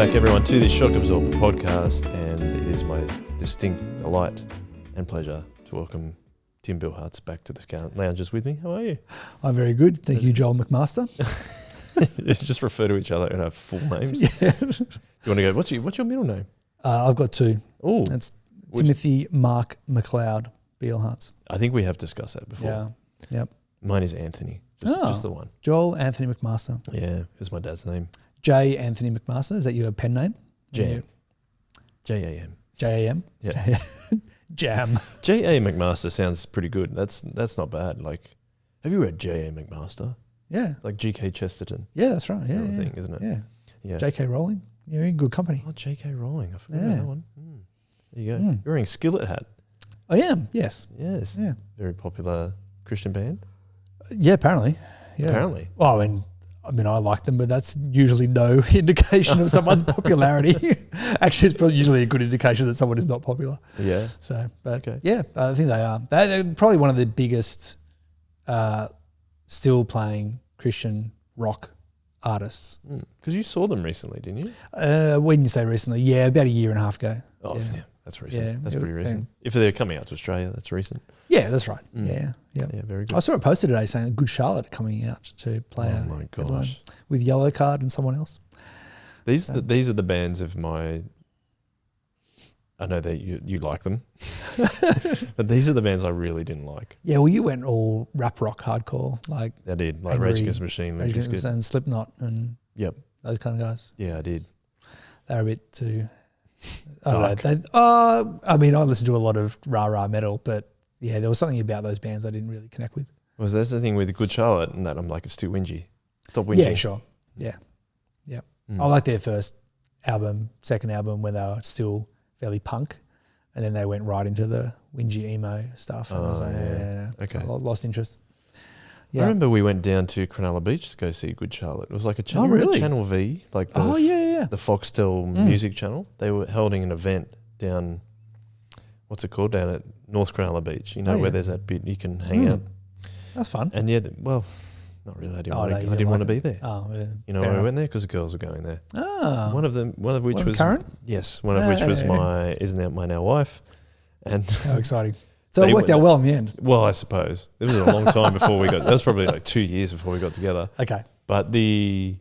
back, everyone, to the Shock Absorber podcast, and it is my distinct delight and pleasure to welcome Tim Billhartz back to the lounges with me. How are you? I'm very good. Thank you, Joel McMaster. Just refer to each other in our full names. Yeah. Do you want to go, what's your middle name? I've got two. Oh, That's Timothy Mark McLeod Billhartz. I think we have discussed that before. Yeah. Yep. Mine is Anthony. Just the one. Joel Anthony McMaster. Yeah, is my dad's name. J. Anthony McMaster. Is that your pen name? Jam. J-A-M. J-A-M? Yeah. Jam. J.A. McMaster sounds pretty good. That's not bad. Like, have you read J.A. McMaster? Yeah. Like G.K. Chesterton. Yeah, that's right. Yeah. Sort of yeah. thing, isn't it? Yeah. Yeah. J.K. Rowling. You're in good company. Oh, J.K. Rowling. I forgot Yeah. about that one. There you go. You're wearing a skillet hat. I am. Yes. Yes. Yeah. Very popular Christian band. Yeah, apparently. Yeah. Apparently. Well, I mean, I like them, but that's usually no indication of someone's popularity. Actually, it's probably usually a good indication that someone is not popular. Yeah. So, but Okay. yeah, I think they are. They're probably one of the biggest still playing Christian rock artists. Because you saw them recently, didn't you? When you say recently, yeah, about a year and a half ago. Oh, yeah. That's recent. Yeah. That's pretty recent. If they're coming out to Australia, that's recent. Yeah, that's right. Yeah. Yeah, very good. I saw a poster today saying Good Charlotte are coming out to play Oh my gosh. with Yellow Card and someone else. These are the bands of my... I know that you like them. But these are the bands I really didn't like. Yeah, well, you went all rap rock hardcore, like I did. Like Angry, Rage Against the Machine. Rage Against and Slipknot and Yep. those kind of guys. Yeah, I did. They're a bit too... Dark. I mean, I listen to a lot of rah-rah metal, but yeah, there was something about those bands I didn't really connect with. Well, that's the thing with Good Charlotte, and that I'm like, it's too whingy. Stop whinging. Yeah, sure. Yeah. Yeah. I like their first album, second album, when they were still fairly punk, and then they went right into the whingy emo stuff. And I was like, no. Okay. I lost interest. Yeah. I remember we went down to Cronulla Beach to go see Good Charlotte. It was like a channel, really? Channel V, like the, the Foxtel music channel. They were holding an event down, what's it called, down at North Cronulla Beach. You know, where there's that bit you can hang out. That's fun. And yeah, well, not really. I didn't want to be there. Oh, yeah. You know why I went there? Because the girls were going there. Oh. One of which was Karen? Yes, one of which was my now wife. And how exciting. So it worked out well in the end. Well, I suppose. It was a long time before we got... That was probably like 2 years before we got together. Okay. But I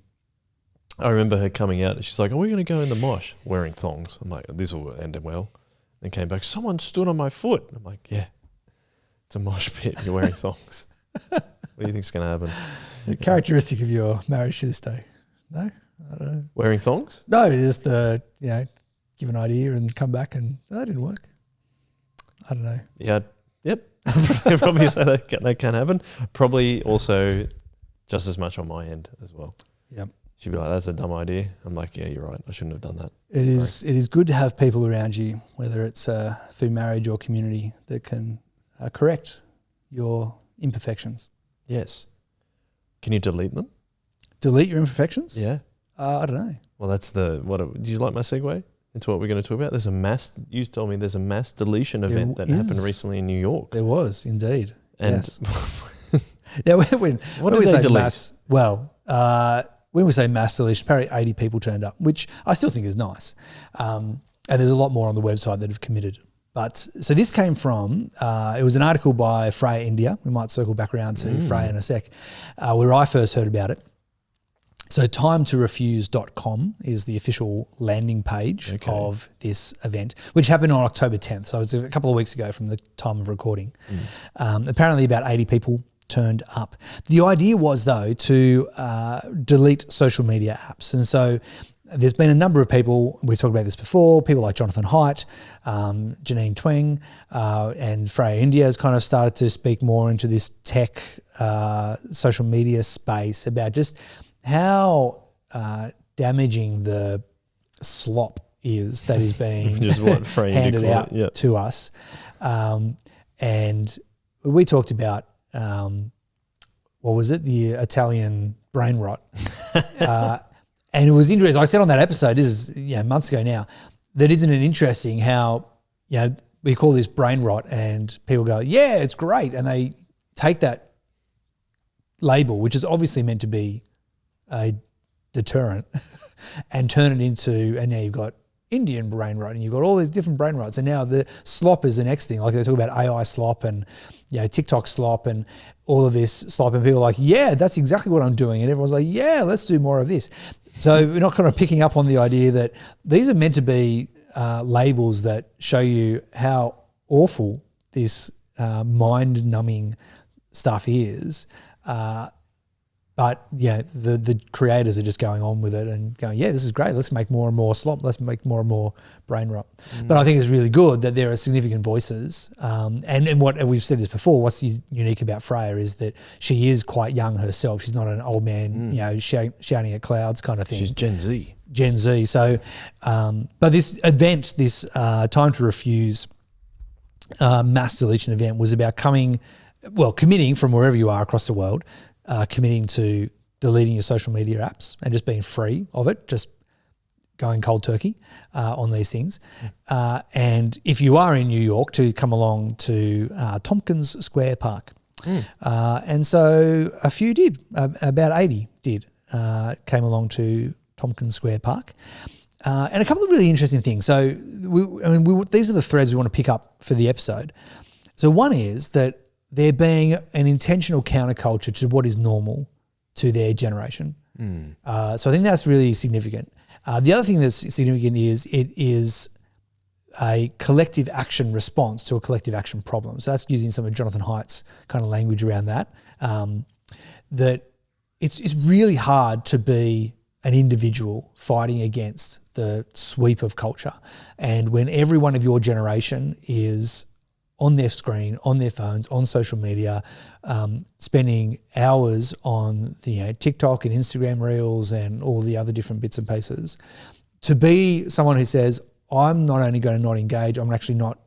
remember her coming out and she's like, are we going to go in the mosh wearing thongs? I'm like, this will end well. Then came back, someone stood on my foot. I'm like, yeah, it's a mosh pit. You're wearing thongs. What do you think's going to happen? The characteristic of your marriage to this day? No? I don't know. Wearing thongs? No, just give an idea and come back and that didn't work. I don't know. Yeah. Yep. Probably say that can happen. Probably also just as much on my end as well. Yep. She'd be like, that's a dumb idea. I'm like, yeah, you're right. I shouldn't have done that. It is good to have people around you, whether it's through marriage or community, that can correct your imperfections. Yes. Can you delete them? Delete your imperfections? Yeah. I don't know. Well, that's do you like my segue into what we're going to talk about? You told me there's a mass deletion event that happened recently in New York. There was, indeed. And yes. Now, when we say mass, when we say mass deletion, apparently 80 people turned up, which I still think is nice. And there's a lot more on the website that have committed. But so this came from, it was an article by Freya India. We might circle back around to Freya in a sec, where I first heard about it. So timetorefuse.com is the official landing page of this event, which happened on October 10th. So it was a couple of weeks ago from the time of recording. Apparently about 80 people turned up. The idea was, though, to delete social media apps. And so there's been a number of people, we've talked about this before, people like Jonathan Haidt, Janine Tweng, and Freya India has kind of started to speak more into this tech social media space about just how damaging the slop is that is being handed out to us. And we talked about, what was it? The Italian brain rot. And it was interesting. I said on that episode, this is months ago now, that isn't it interesting how we call this brain rot and people go, yeah, it's great. And they take that label, which is obviously meant to be a deterrent, and turn it into, and now you've got Indian brain rot, and you've got all these different brain rots, and now the slop is the next thing. Like they talk about AI slop and TikTok slop and all of this slop, and people are like, yeah, that's exactly what I'm doing, and everyone's like, yeah, let's do more of this. So we're not kind of picking up on the idea that these are meant to be labels that show you how awful this mind-numbing stuff is. But the creators are just going on with it and going, yeah, this is great. Let's make more and more slop. Let's make more and more brain rot. But I think it's really good that there are significant voices. And what we've said this before, what's unique about Freya is that she is quite young herself. She's not an old man, shouting at clouds kind of thing. She's Gen Z. Gen Z. So, but this event, this Time to Refuse mass deletion event was about committing from wherever you are across the world, committing to deleting your social media apps and just being free of it, just going cold turkey on these things. And if you are in New York, to come along to Tompkins Square Park. And so a few did, about 80 did, came along to Tompkins Square Park. And a couple of really interesting things. So these are the threads we want to pick up for the episode. So one is that there being an intentional counterculture to what is normal to their generation. So I think that's really significant. The other thing that's significant is it is a collective action response to a collective action problem. So that's using some of Jonathan Haidt's kind of language around that. That it's really hard to be an individual fighting against the sweep of culture. And when every one of your generation is on their screen, on their phones, on social media, spending hours on the TikTok and Instagram Reels and all the other different bits and pieces, to be someone who says, I'm not only going to not engage, I'm actually not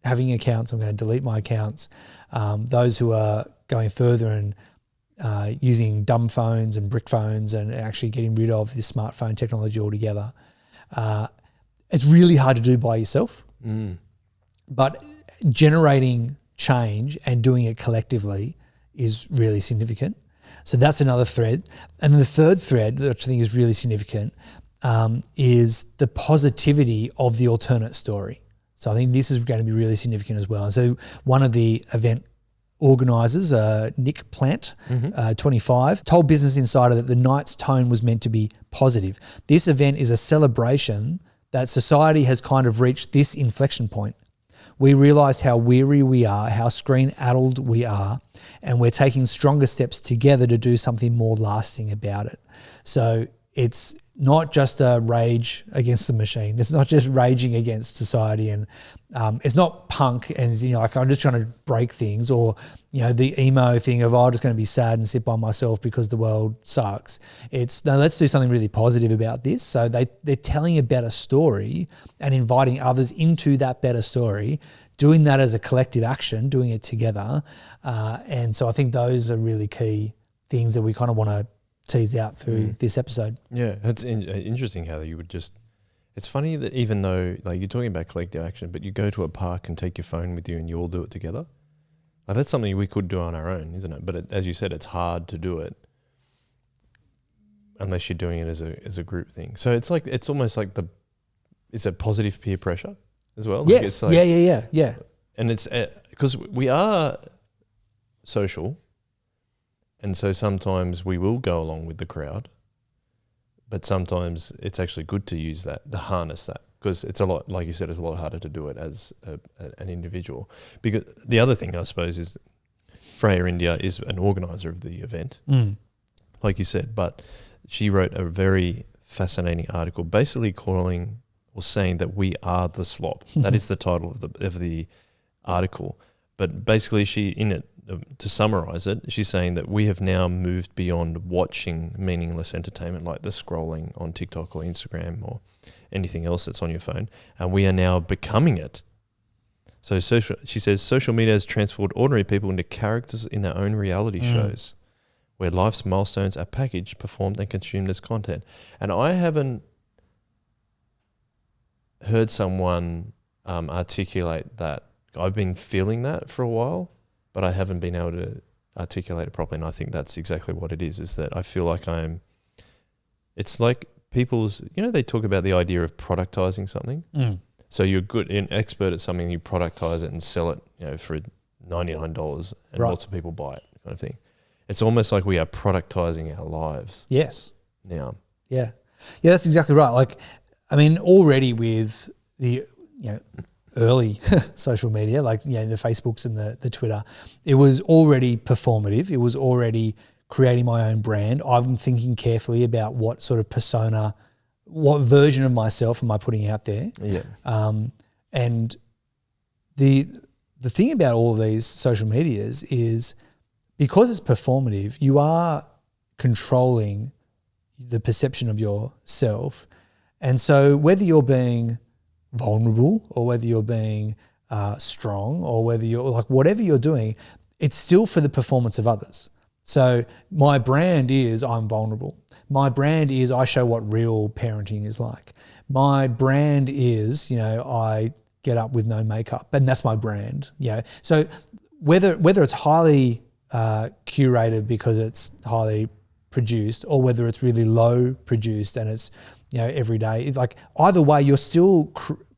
having accounts, I'm going to delete my accounts. Those who are going further and using dumb phones and brick phones and actually getting rid of this smartphone technology altogether, it's really hard to do by yourself. But generating change and doing it collectively is really significant. So that's another thread. And then the third thread, which I think is really significant, is the positivity of the alternate story. So I think this is going to be really significant as well. And so one of the event organisers, Nick Plant, 25, told Business Insider that the night's tone was meant to be positive. This event is a celebration that society has kind of reached this inflection point. We realise how weary we are, how screen-addled we are, and we're taking stronger steps together to do something more lasting about it. So it's not just a rage against the machine. It's not just raging against society, and it's not punk and like I'm just trying to break things, or the emo thing of I'm just going to be sad and sit by myself because the world sucks. It's no, let's do something really positive about this. So they're telling a better story and inviting others into that better story, doing that as a collective action, doing it together. And so I think those are really key things that we kind of want to tease out through this episode. Yeah, it's interesting how you would just... It's funny that even though like you're talking about collective action, but you go to a park and take your phone with you and you all do it together. Like that's something we could do on our own, isn't it? But as you said, it's hard to do it unless you're doing it as a group thing. So it's almost like it's a positive peer pressure as well. Yes. It's like, yeah. And it's because we are social, and so sometimes we will go along with the crowd, but sometimes it's actually good to use that, to harness that, because it's a lot, like you said, it's a lot harder to do it as an individual. Because the other thing, I suppose, is Freya India is an organizer of the event, like you said, but she wrote a very fascinating article basically calling or saying that we are the slop. That is the title of the article. But basically to summarize it, she's saying that we have now moved beyond watching meaningless entertainment like the scrolling on TikTok or Instagram or anything else that's on your phone, and we are now becoming it. So she says social media has transformed ordinary people into characters in their own reality shows where life's milestones are packaged, performed and consumed as content. And I haven't heard someone articulate that. I've been feeling that for a while, but I haven't been able to articulate it properly. And I think that's exactly what it is that I feel like it's like people's, they talk about the idea of productizing something. So you're an expert at something, you productize it and sell it, for $99 and lots of people buy it, kind of thing. It's almost like we are productizing our lives. Yes. Now. Yeah. Yeah, that's exactly right. Like, I mean, already with the, early social media, like, the Facebooks and the Twitter, it was already performative. It was already creating my own brand. I'm thinking carefully about what sort of persona, what version of myself am I putting out there. Yeah. And the thing about all of these social medias is because it's performative, you are controlling the perception of yourself. And so whether you're being vulnerable or whether you're being strong or whether you're like whatever you're doing, it's still for the performance of others. So my brand is I'm vulnerable. My brand is I show what real parenting is like. My brand is, I get up with no makeup, and that's my brand. So whether it's highly curated because it's highly produced or whether it's really low produced and it's, every day, like either way, you're still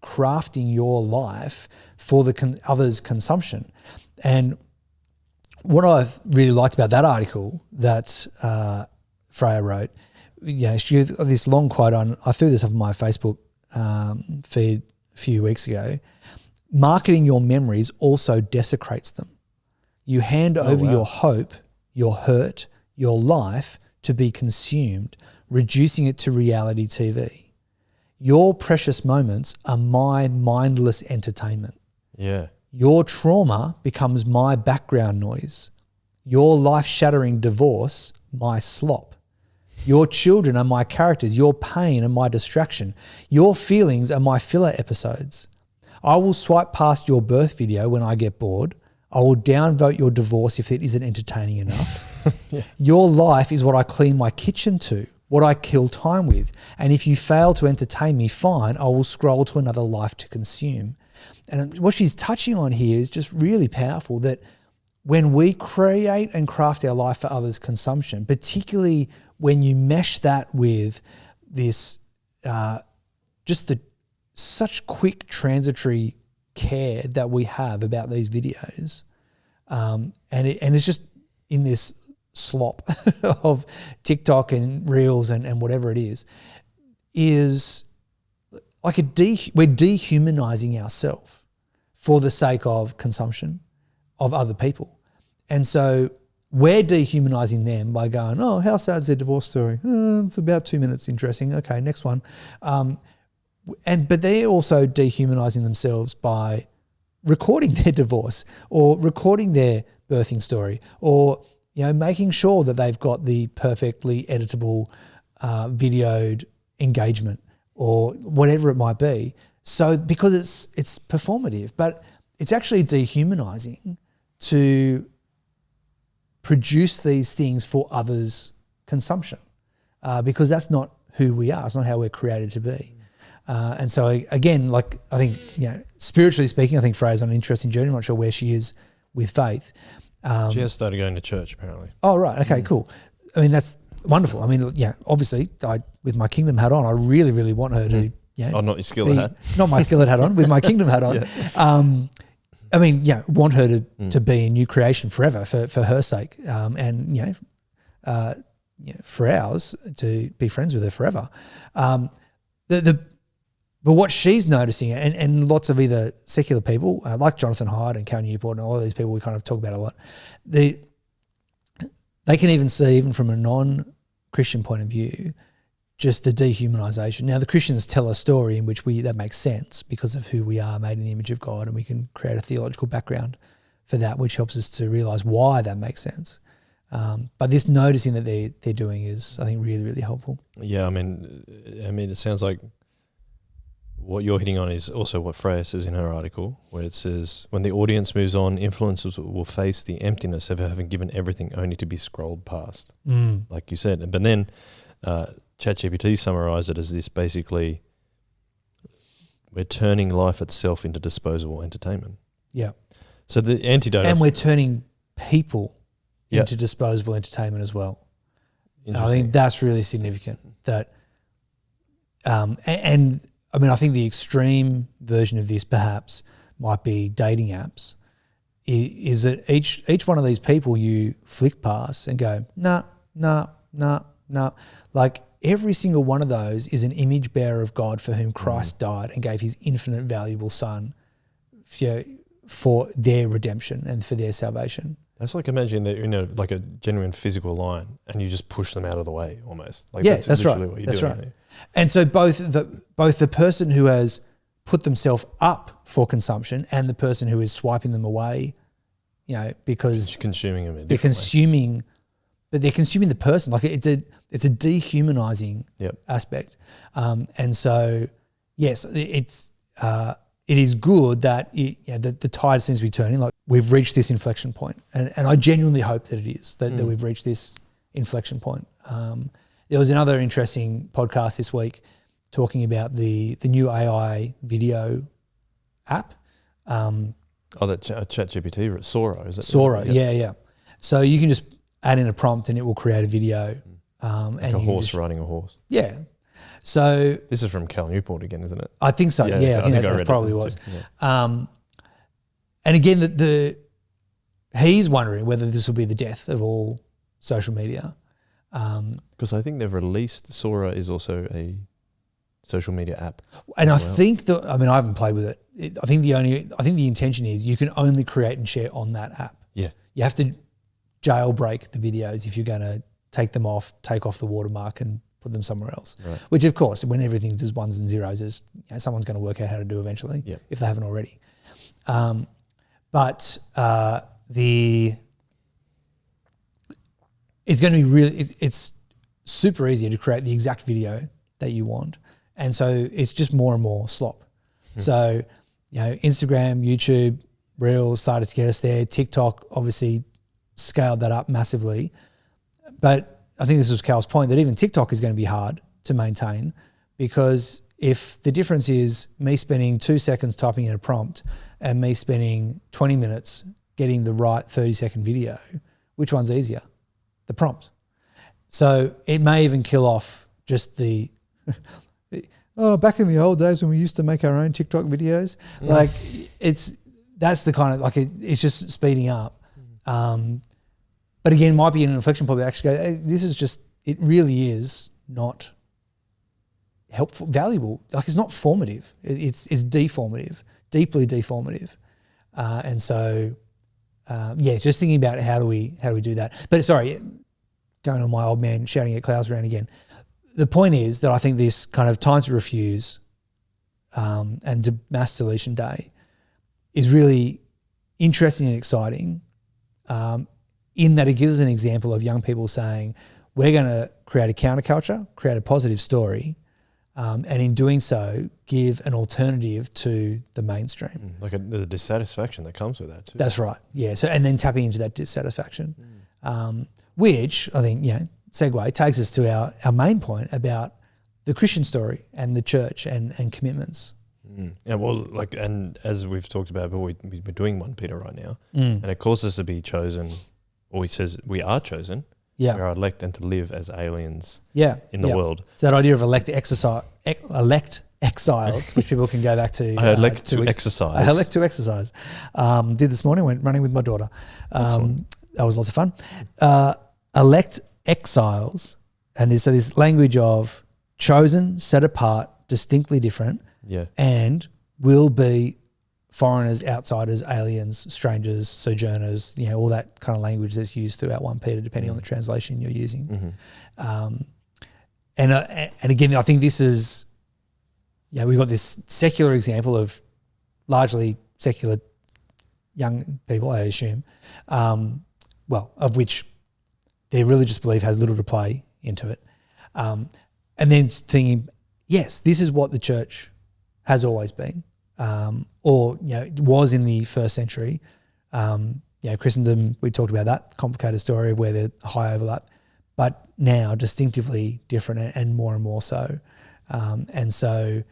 crafting your life for the others' consumption. And what I've really liked about that article that Freya wrote, she had this long quote I threw this up on my Facebook feed a few weeks ago. Marketing your memories also desecrates them. You hand over your hope, your hurt, your life to be consumed, reducing it to reality TV. Your precious moments are my mindless entertainment. Yeah. Your trauma becomes my background noise. Your life-shattering divorce, my slop. Your children are my characters. Your pain are my distraction. Your feelings are my filler episodes. I will swipe past your birth video when I get bored. I will downvote your divorce if it isn't entertaining enough. Yeah. Your life is what I clean my kitchen to, what I kill time with. And if you fail to entertain me, fine, I will scroll to another life to consume. And what she's touching on here is just really powerful, that when we create and craft our life for others' consumption, particularly when you mesh that with this, such quick transitory care that we have about these videos, and it's just in this slop of TikTok and Reels and whatever it is like we're dehumanizing ourselves for the sake of consumption of other people. And so we're dehumanizing them by going, oh, how sad's their divorce story? It's about 2 minutes interesting. Okay, next one. But they're also dehumanizing themselves by recording their divorce or recording their birthing story or, making sure that they've got the perfectly editable videoed engagement or whatever it might be. So because it's performative, but it's actually dehumanizing to produce these things for others' consumption because that's not who we are. It's not how we're created to be. And so again, like I think, spiritually speaking, I think Freya's on an interesting journey. I'm not sure where she is with faith. She has started going to church apparently. Oh, right. Okay, cool. I mean, that's wonderful. I mean, obviously with my kingdom hat on, I really, really want her to, Oh, not your skillet hat. Not my skillet hat on, with my kingdom hat on. Yeah. Want her to be a new creation forever for her sake. And, for ours to be friends with her forever. But what she's noticing, and lots of either secular people like Jonathan Hyde and Cal Newport and all of these people we kind of talk about a lot, they can even see, even from a non-Christian point of view, just the dehumanization. Now, the Christians tell a story in which that makes sense because of who we are, made in the image of God, and we can create a theological background for that, which helps us to realize why that makes sense. But this noticing that they're doing is, I think, really, really helpful. Yeah, I mean, it sounds like what you're hitting on is also what Freya says in her article, where it says, when the audience moves on, influencers will face the emptiness of having given everything only to be scrolled past, like you said. But then ChatGPT summarized it as this: basically, we're turning life itself into disposable entertainment. Yeah. So the antidote... And we're turning people into disposable entertainment as well. I think that's really significant, that and I mean, I think the extreme version of this perhaps might be dating apps. Is that each one of these people you flick past and go, nah. Like every single one of those is an image bearer of God for whom Christ died and gave his infinite valuable son for their redemption and for their salvation. That's like imagine they're in like a genuine physical line and you just push them out of the way almost. Like that's right. What you're that's doing. Right. And so both the person who has put themselves up for consumption and the person who is swiping them away, because consuming them, they're consuming, but they're consuming the person. Like it's a dehumanizing aspect. And so yes, it is good that the tide seems to be turning. Like we've reached this inflection point, and I genuinely hope that it is that we've reached this inflection point. There was another interesting podcast this week talking about the new AI video app. That ChatGPT, Sora, is it? Sora, yeah. So you can just add in a prompt and it will create a video. Like a horse riding a horse. Yeah. So this is from Cal Newport again, isn't it? I think so. Yeah, I think that probably was. Yeah. And again, he's wondering whether this will be the death of all social media. Because I think they've released Sora is also a social media app. And I think I haven't played with it. I think the intention is you can only create and share on that app. Yeah. You have to jailbreak the videos if you're going to take off the watermark and put them somewhere else. Right. Which of course, when everything does ones and zeros, someone's going to work out how to do eventually if they haven't already. But it's going to be it's super easy to create the exact video that you want. And so it's just more and more slop. So, Instagram, YouTube, Reels started to get us there. TikTok obviously scaled that up massively. But I think this was Cal's point that even TikTok is going to be hard to maintain, because if the difference is me spending 2 seconds typing in a prompt and me spending 20 minutes getting the right 30-second video, which one's easier? The prompt. So it may even kill off just the back in the old days when we used to make our own TikTok videos. Like that's the kind of it's just speeding up. But again, might be an inflection point. Actually, go, hey, this is just, it really is not helpful, valuable. Like it's not formative. It's deformative, deeply deformative. And so, just thinking about how do we do that. But sorry, going on my old man shouting at clouds around again. The point is that I think this kind of time to refuse and mass deletion day is really interesting and exciting, in that it gives us an example of young people saying, we're going to create a counterculture, create a positive story, and in doing so, give an alternative to the mainstream. Like the dissatisfaction that comes with that too. That's right. Yeah. So, and then tapping into that dissatisfaction, which I think, segue takes us to our main point about the Christian story and the church and commitments. Yeah, well, and as we've talked about, but we're doing 1 Peter right now, and it calls us to be chosen, or he says we are chosen. Yeah, we are elect and to live as aliens. In the world. It's that idea of elect exiles, which people can go back to. I elect to exercise. I elect to exercise. Did this morning. Went running with my daughter. That was lots of fun. Elect exiles, and there's this language of chosen, set apart, distinctly different, and will be foreigners, outsiders, aliens, strangers, sojourners, all that kind of language that's used throughout 1 Peter, depending on the translation you're using. And again, I think this is, we've got this secular example of largely secular young people, I assume, of which their religious belief has little to play into it. And then thinking, yes, this is what the church has always been, or it was in the first century. Christendom, we talked about that complicated story of where there's high overlap, but now distinctively different and more so. And so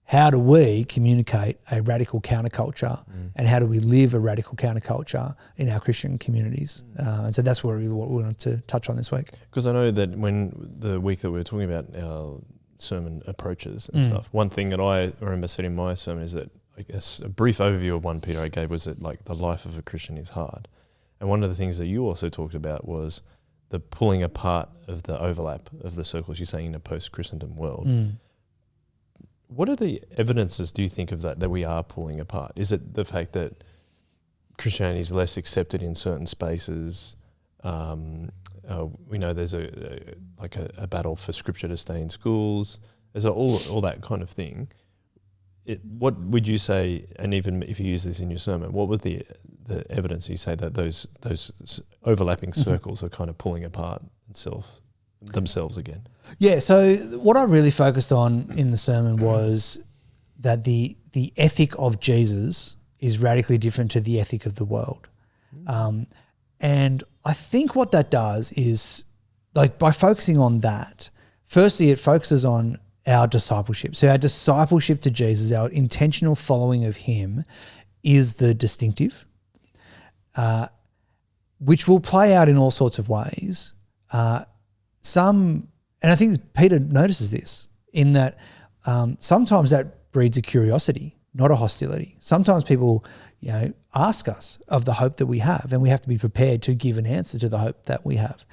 how do we communicate a radical counterculture and how do we live a radical counterculture in our Christian communities? And so that's what we wanted to touch on this week. Because I know that when the week that we were talking about our sermon approaches and stuff. One thing that I remember said in my sermon is that, I guess, a brief overview of 1 Peter I gave was that, like, the life of a Christian is hard. And one of the things that you also talked about was the pulling apart of the overlap of the circles, you're saying, in a post-Christendom world. What are the evidences, do you think, of that we are pulling apart? Is it the fact that Christianity is less accepted in certain spaces? We know there's a battle for Scripture to stay in schools. There's all that kind of thing. What would you say, and even if you use this in your sermon, what would the evidence you say that those overlapping circles are kind of pulling apart themselves again? Yeah, so what I really focused on in the sermon was that the ethic of Jesus is radically different to the ethic of the world. And I think what that does is, like, by focusing on that, firstly, it focuses on our discipleship. So our discipleship to Jesus, our intentional following of him, is the distinctive, which will play out in all sorts of ways. And I think Peter notices this, in that sometimes that breeds a curiosity, not a hostility. Sometimes people, ask us of the hope that we have, and we have to be prepared to give an answer to the hope that we have.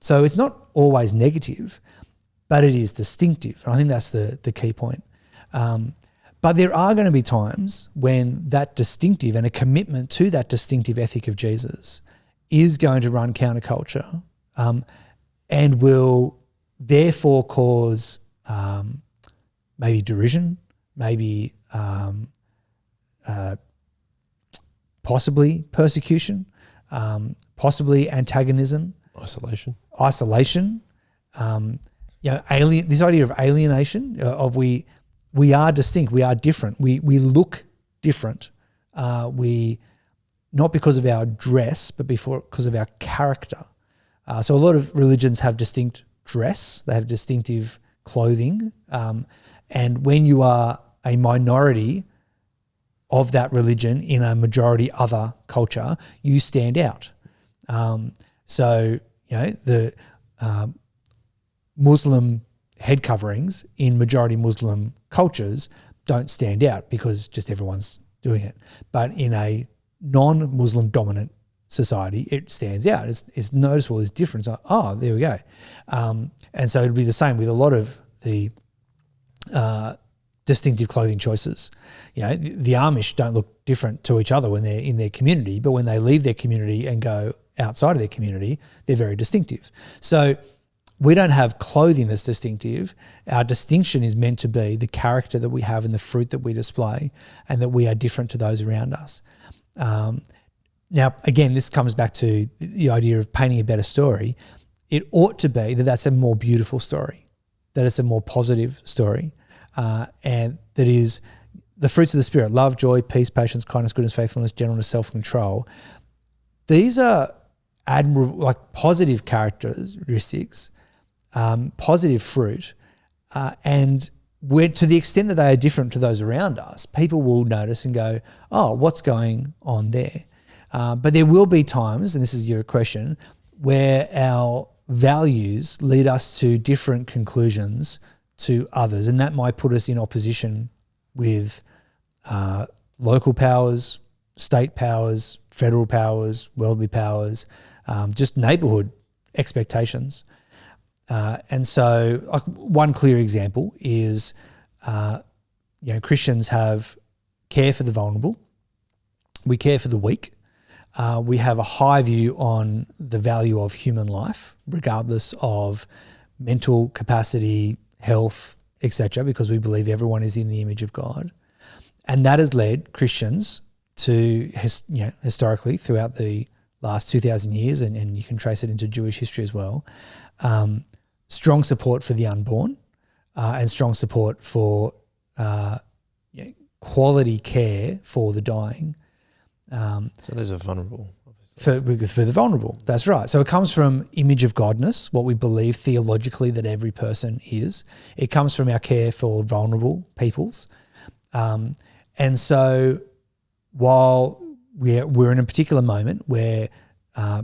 So it's not always negative, but it is distinctive. And I think that's the key point. But there are going to be times when that distinctive and a commitment to that distinctive ethic of Jesus is going to run counterculture, and will therefore cause maybe derision, maybe possibly persecution, possibly antagonism, isolation. This idea of alienation, of we are distinct, we are different, we look different. We, not because of our dress, but because of our character. So a lot of religions have distinct dress, they have distinctive clothing, and when you are a minority of that religion in a majority other culture, you stand out. The Muslim head coverings in majority Muslim cultures don't stand out because just everyone's doing it. But in a non-Muslim dominant society, it stands out. It's noticeable, it's different. So, there we go. And so it'd be the same with a lot of the distinctive clothing choices. The Amish don't look different to each other when they're in their community, but when they leave their community and go outside of their community, they're very distinctive. So we don't have clothing that's distinctive. Our distinction is meant to be the character that we have and the fruit that we display, and that we are different to those around us. Now, again, this comes back to the idea of painting a better story. It ought to be that that's a more beautiful story, that it's a more positive story, and that is the fruits of the Spirit: love, joy, peace, patience, kindness, goodness, faithfulness, gentleness, self-control. These are admirable, like positive characteristics, positive fruit, and to the extent that they are different to those around us, people will notice and go, what's going on there? But there will be times, and this is your question, where our values lead us to different conclusions to others, and that might put us in opposition with local powers, state powers, federal powers, worldly powers, just neighbourhood expectations. And so, like, one clear example is, Christians have care for the vulnerable. We care for the weak. We have a high view on the value of human life, regardless of mental capacity, health, etc., because we believe everyone is in the image of God. And that has led Christians to, historically, throughout the last 2,000 years, and you can trace it into Jewish history as well, strong support for the unborn, and strong support for quality care for the dying. So those are vulnerable. For the vulnerable, that's right. So it comes from image of Godness, what we believe theologically that every person is. It comes from our care for vulnerable peoples. And so while we're in a particular moment where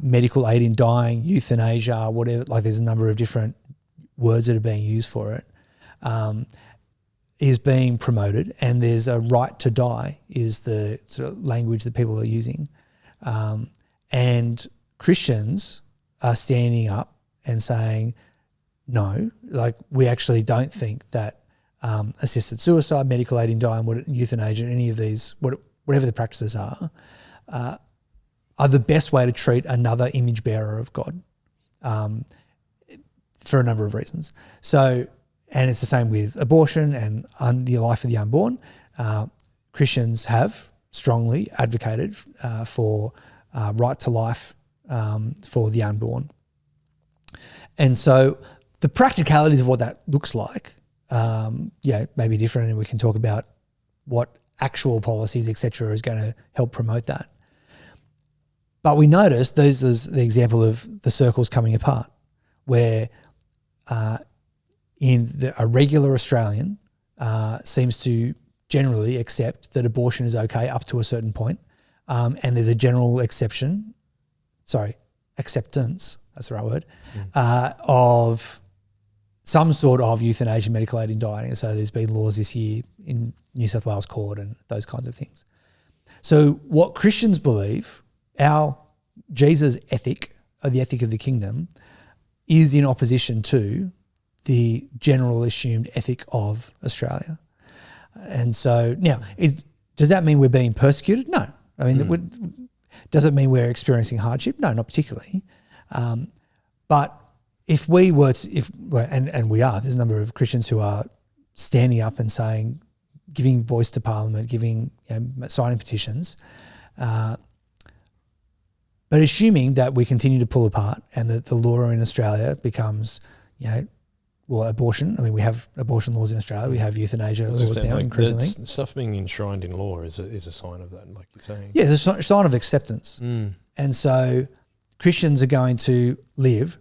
medical aid in dying, euthanasia, whatever, like there's a number of different words that are being used for it, is being promoted, and there's a right to die is the sort of language that people are using. And Christians are standing up and saying, no, like we actually don't think that assisted suicide, medical aid in dying, euthanasia, any of these, whatever the practices are the best way to treat another image bearer of God for a number of reasons. So, and it's the same with abortion and the life of the unborn. Christians have strongly advocated for right to life for the unborn. And so the practicalities of what that looks like, may be different, and we can talk about what actual policies, et cetera, is going to help promote that. But we noticed, this is the example of the circles coming apart, where a regular Australian seems to generally accept that abortion is okay up to a certain point, and there's a general acceptance, that's the right word, of some sort of euthanasia, medical aid in dying. And so there's been laws this year in New South Wales court and those kinds of things. So what Christians believe, our Jesus ethic, or the ethic of the kingdom, is in opposition to the general assumed ethic of Australia. And so now, does that mean we're being persecuted? No. I mean, does it mean we're experiencing hardship? No, not particularly. But if we were to, and we are, there's a number of Christians who are standing up and saying, giving voice to Parliament, signing petitions, but assuming that we continue to pull apart and that the law in Australia becomes, abortion. I mean, we have abortion laws in Australia. We have euthanasia laws now increasingly. Stuff being enshrined in law is a sign of that, like you're saying. Yeah, it's a sign of acceptance. And so Christians are going to live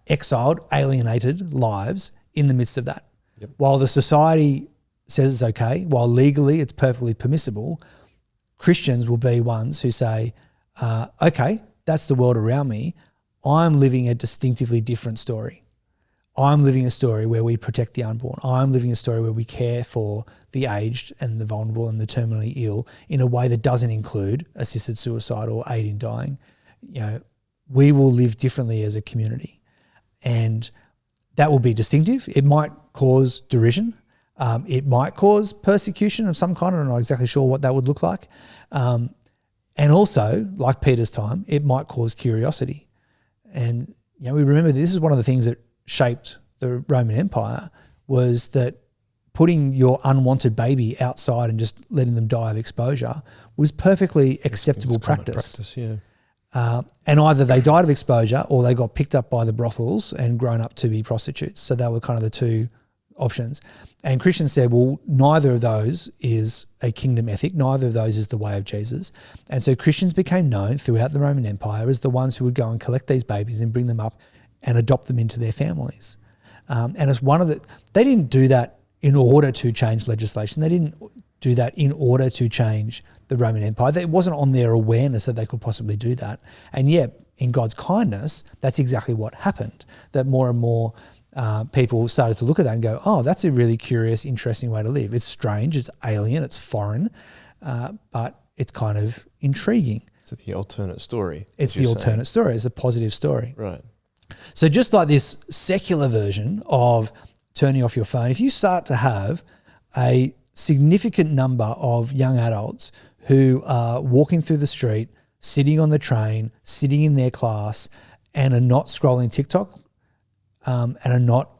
exiled, alienated lives in the midst of that. Yep. While the society says it's okay, while legally it's perfectly permissible, Christians will be ones who say, okay, that's the world around me. I'm living a distinctively different story. I'm living a story where we protect the unborn. I'm living a story where we care for the aged and the vulnerable and the terminally ill in a way that doesn't include assisted suicide or aid in dying. We will live differently as a community, and that will be distinctive. It might cause derision. It might cause persecution of some kind. I'm not exactly sure what that would look like. And also, like Peter's time, it might cause curiosity. And we remember this is one of the things that shaped the Roman Empire, was that putting your unwanted baby outside and just letting them die of exposure was perfectly acceptable practice. And either they died of exposure or they got picked up by the brothels and grown up to be prostitutes. So that were kind of the two options. And Christians said, well, neither of those is a kingdom ethic. Neither of those is the way of Jesus. And so Christians became known throughout the Roman Empire as the ones who would go and collect these babies and bring them up and adopt them into their families. And it's they didn't do that in order to change legislation. They didn't do that in order to change the Roman Empire. It wasn't on their awareness that they could possibly do that. And yet, in God's kindness, that's exactly what happened, that more and more people started to look at that and go, oh, that's a really curious, interesting way to live. It's strange, it's alien, it's foreign, but it's kind of intriguing. It's the alternate story. It's the alternate story. It's a positive story. Right. So just like this secular version of turning off your phone, if you start to have a significant number of young adults who are walking through the street, sitting on the train, sitting in their class, and are not scrolling TikTok, and are not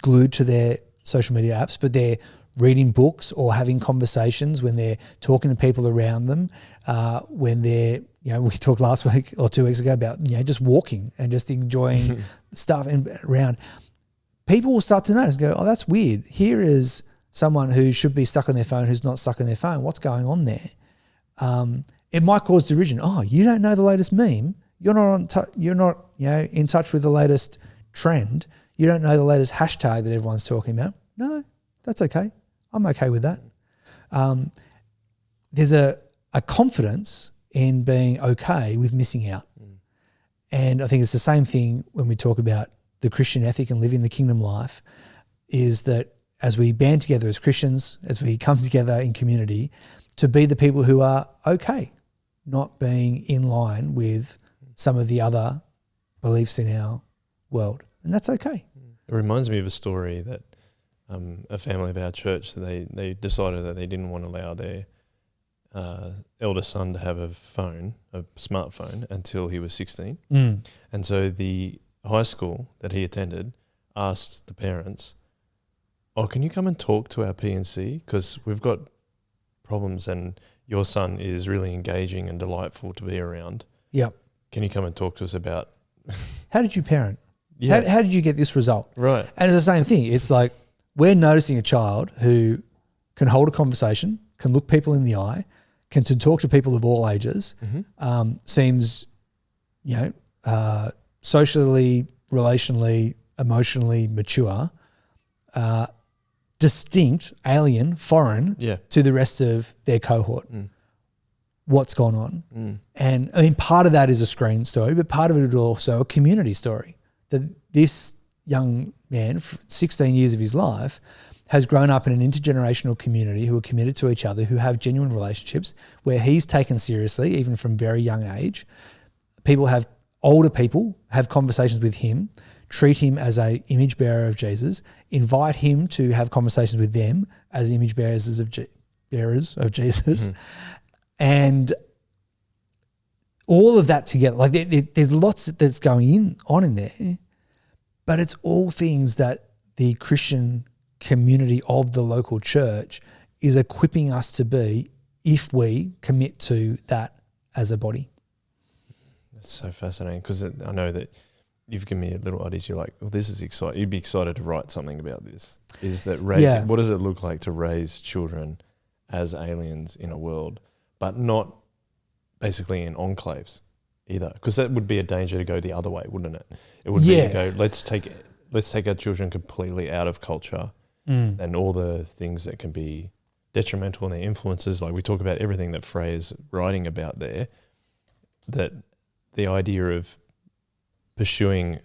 glued to their social media apps, but they're reading books or having conversations, when they're talking to people around them, when they're, we talked last week or 2 weeks ago about, just walking and just enjoying stuff around. People will start to notice, go, oh, that's weird. Here is someone who should be stuck on their phone who's not stuck on their phone. What's going on there? It might cause derision. Oh, you don't know the latest meme. You're not in touch with the latest trend. You don't know the latest hashtag that everyone's talking about. No, that's okay. I'm okay with that. There's a confidence in being okay with missing out. And I think it's the same thing when we talk about the Christian ethic and living the kingdom life, is that as we band together as Christians, as we come together in community, to be the people who are okay, not being in line with some of the other beliefs in our world. And that's okay. It reminds me of a story that a family of our church, they decided that they didn't want to allow their elder son to have a smartphone, until he was 16. And so the high school that he attended asked the parents, can you come and talk to our P&C? Because we've got problems and your son is really engaging and delightful to be around. Yep. Can you come and talk to us about... How did you parent? Yeah. How did you get this result? Right. And it's the same thing. It's like we're noticing a child who can hold a conversation, can look people in the eye, can talk to people of all ages, seems, socially, relationally, emotionally mature, distinct, alien, foreign to the rest of their cohort. What's gone on? And I mean, part of that is a screen story, but part of it is also a community story. That this young man, 16 years of his life, has grown up in an intergenerational community who are committed to each other, who have genuine relationships, where he's taken seriously, even from very young age. Older people have conversations with him, treat him as a image bearer of Jesus, invite him to have conversations with them as image bearers of Jesus. And all of that together, like there's lots that's going on in there, but it's all things that the Christian community of the local church is equipping us to be if we commit to that as a body. That's so fascinating, because I know that you've given me a little ideas. You're like, well, this is exciting. You'd be excited to write something about this. Is that raising? What does it look like to raise children as aliens in a world, but not basically in enclaves either? Because that would be a danger to go the other way, wouldn't it? It would be to go, let's take our children completely out of culture and all the things that can be detrimental in their influences. Like we talk about everything that Freya's writing about there, that the idea of pursuing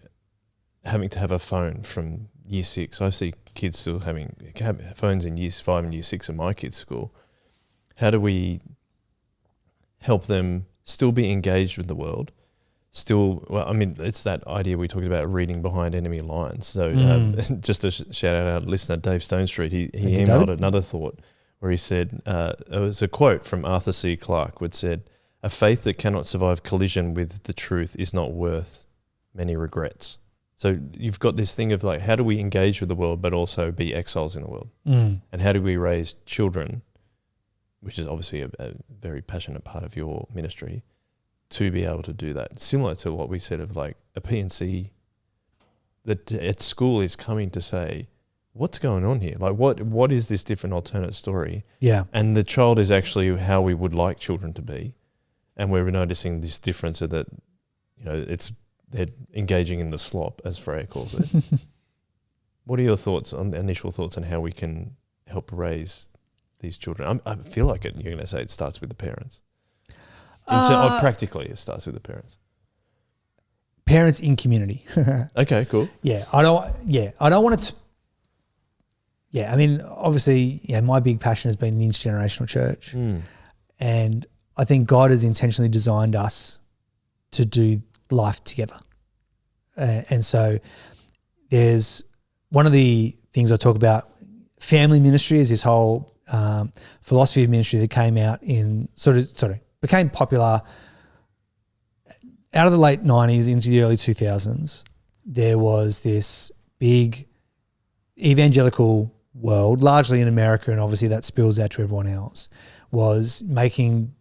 having to have a phone from year 6. I see kids still having phones in year 5 and year 6 in my kids' school. How do we help them still be engaged with the world? It's that idea we talked about, reading behind enemy lines. So just to shout out our listener, Dave Stone Street, he emailed another thought where he said, it was a quote from Arthur C. Clarke, which said, "A faith that cannot survive collision with the truth is not worth many regrets." So you've got this thing of like, how do we engage with the world but also be exiles in the world? And how do we raise children, which is obviously a very passionate part of your ministry, to be able to do that? Similar to what we said of like a P&C that at school is coming to say, what's going on here? Like what is this different alternate story? Yeah. And the child is actually how we would like children to be. And we're noticing this difference of that, they're engaging in the slop, as Freya calls it. What are your initial thoughts on how we can help raise these children? I feel like you're going to say it starts with the parents. Practically, it starts with the parents. Parents in community. Okay, cool. I don't want it to. Yeah, I mean, obviously, my big passion has been the intergenerational church, and I think God has intentionally designed us to do life together. And so there's one of the things I talk about, family ministry, is this whole philosophy of ministry that came out became popular out of the late 90s into the early 2000s. There was this big evangelical world, largely in America, and obviously that spills out to everyone else, was making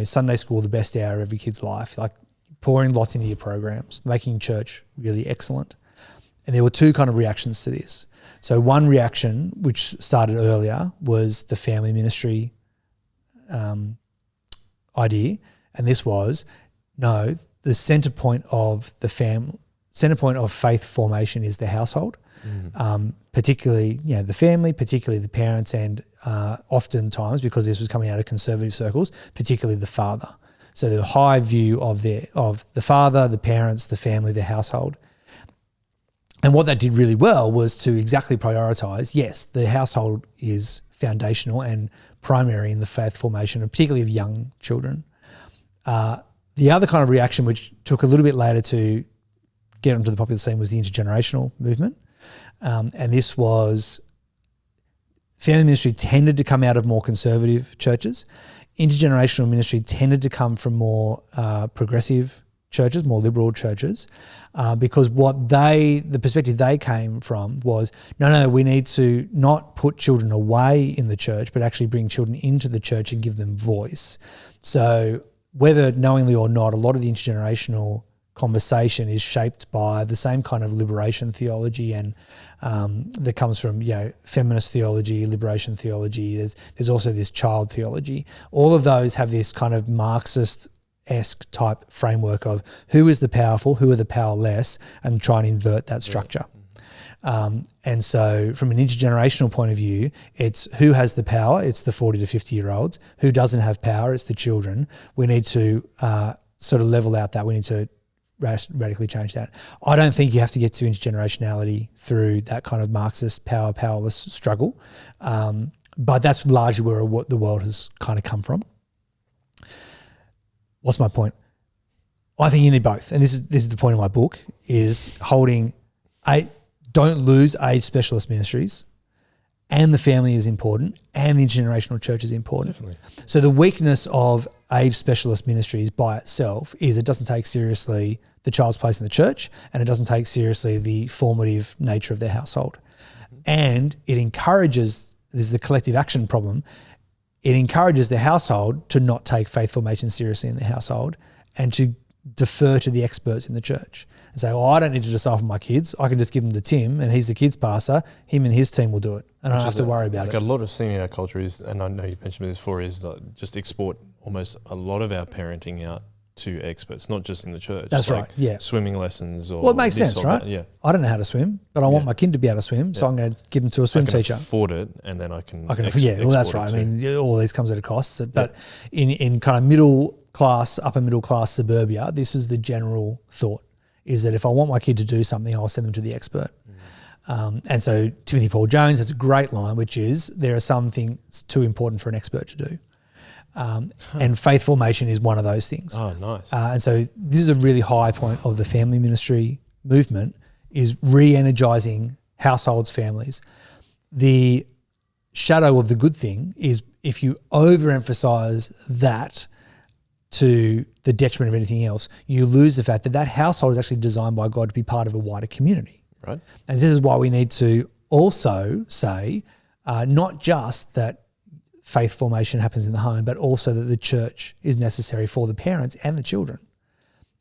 Sunday school the best hour of every kid's life, like pouring lots into your programs, making church really excellent. And there were two kind of reactions to this. So one reaction, which started earlier, was the family ministry idea. And this was, no, the center point of faith formation is the household, particularly, the family, particularly the parents, and oftentimes, because this was coming out of conservative circles, particularly the father. So the high view of the father, the parents, the family, the household. And what that did really well was to exactly prioritize, yes, the household is foundational and primary in the faith formation, particularly of young children. The other kind of reaction, which took a little bit later to get onto the popular scene, was the intergenerational movement. And this was, family ministry tended to come out of more conservative churches. Intergenerational ministry tended to come from more progressive churches, more liberal churches, because the perspective they came from was, no, we need to not put children away in the church, but actually bring children into the church and give them voice. So whether knowingly or not, a lot of the intergenerational conversation is shaped by the same kind of liberation theology and that comes from feminist theology, liberation theology. There's also this child theology. All of those have this kind of Marxist-esque type framework of who is the powerful, who are the powerless, and try and invert that structure. And so from an intergenerational point of view, it's who has the power, it's the 40 to 50-year-olds. Who doesn't have power, it's the children. We need to sort of level out that. We need to radically change that. I don't think you have to get to intergenerationality through that kind of Marxist powerless struggle, but that's largely where the world has kind of come from. What's my point? I think you need both, and this is the point of my book, is don't lose age specialist ministries, and the family is important, and the intergenerational church is important. Definitely. So the weakness of age specialist ministries by itself is it doesn't take seriously the child's place in the church, and it doesn't take seriously the formative nature of their household. And it encourages, this is the collective action problem, it encourages the household to not take faith formation seriously in the household and to defer to the experts in the church and say, I don't need to disciple my kids. I can just give them to Tim, and he's the kids pastor. Him and his team will do it. And I don't have to worry about it. A lot of senior culture is, and I know you've mentioned this before, is just export almost a lot of our parenting out to experts, not just in the church. That's right, yeah. Swimming lessons or... Well, it makes sense, right? That, yeah. I don't know how to swim, but I want my kid to be able to swim, so I'm going to give them to a swim teacher. I can afford it, and then I can that's right. I mean, all these comes at a cost. But in kind of upper middle class suburbia, this is the general thought, is that if I want my kid to do something, I'll send them to the expert. And so Timothy Paul Jones has a great line, which is, there are some things too important for an expert to do. And faith formation is one of those things. Oh, nice. And so this is a really high point of the family ministry movement, is re-energizing households, families. The shadow of the good thing is if you overemphasize that to the detriment of anything else, you lose the fact that that household is actually designed by God to be part of a wider community. Right. And this is why we need to also say not just that faith formation happens in the home, but also that the church is necessary for the parents and the children.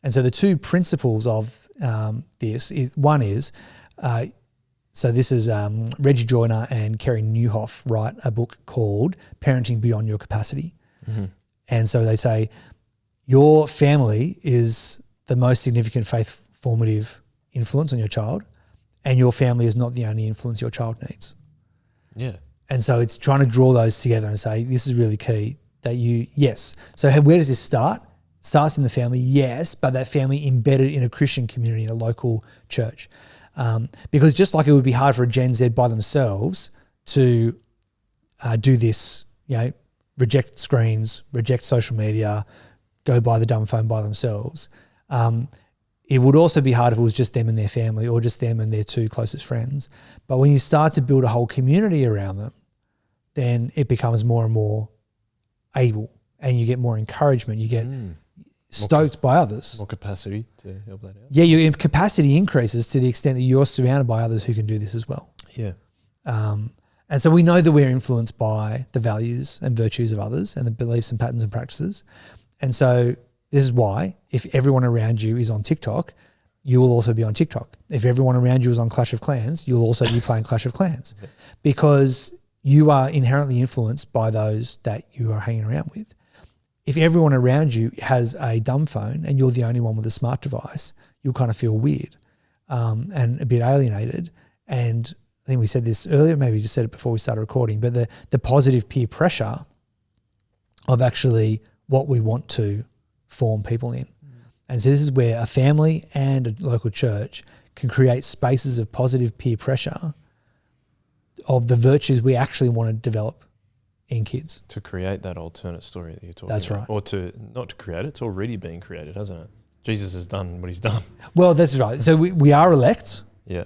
And so the two principles of this is, one is, so this is Reggie Joyner and Kerry Newhoff write a book called Parenting Beyond Your Capacity. Mm-hmm. And so they say your family is the most significant faith formative influence on your child, and your family is not the only influence your child needs. Yeah. And so it's trying to draw those together and say, this is really key that yes. So where does this start? It starts in the family, yes, but that family embedded in a Christian community, in a local church. Because just like it would be hard for a Gen Z by themselves to do this, reject screens, reject social media, go buy the dumb phone by themselves. It would also be hard if it was just them and their family, or just them and their two closest friends. But when you start to build a whole community around them, then it becomes more and more able, and you get more encouragement. You get stoked by others. More capacity to help that out. Yeah, your capacity increases to the extent that you're surrounded by others who can do this as well. Yeah. And so we know that we're influenced by the values and virtues of others and the beliefs and patterns and practices. And so this is why if everyone around you is on TikTok, you will also be on TikTok. If everyone around you is on Clash of Clans, you'll also be playing Clash of Clans, because you are inherently influenced by those that you are hanging around with. If everyone around you has a dumb phone and you're the only one with a smart device, you'll kind of feel weird and a bit alienated. And I think we said this earlier, maybe we just said it before we started recording, but the positive peer pressure of actually what we want to form people in. And so this is where a family and a local church can create spaces of positive peer pressure of the virtues we actually want to develop in kids. To create that alternate story that you're talking That's about. right. Or to not to create it, it's already being created, hasn't it? Jesus has done what he's done. Well, that's right. So we are elect. Yeah.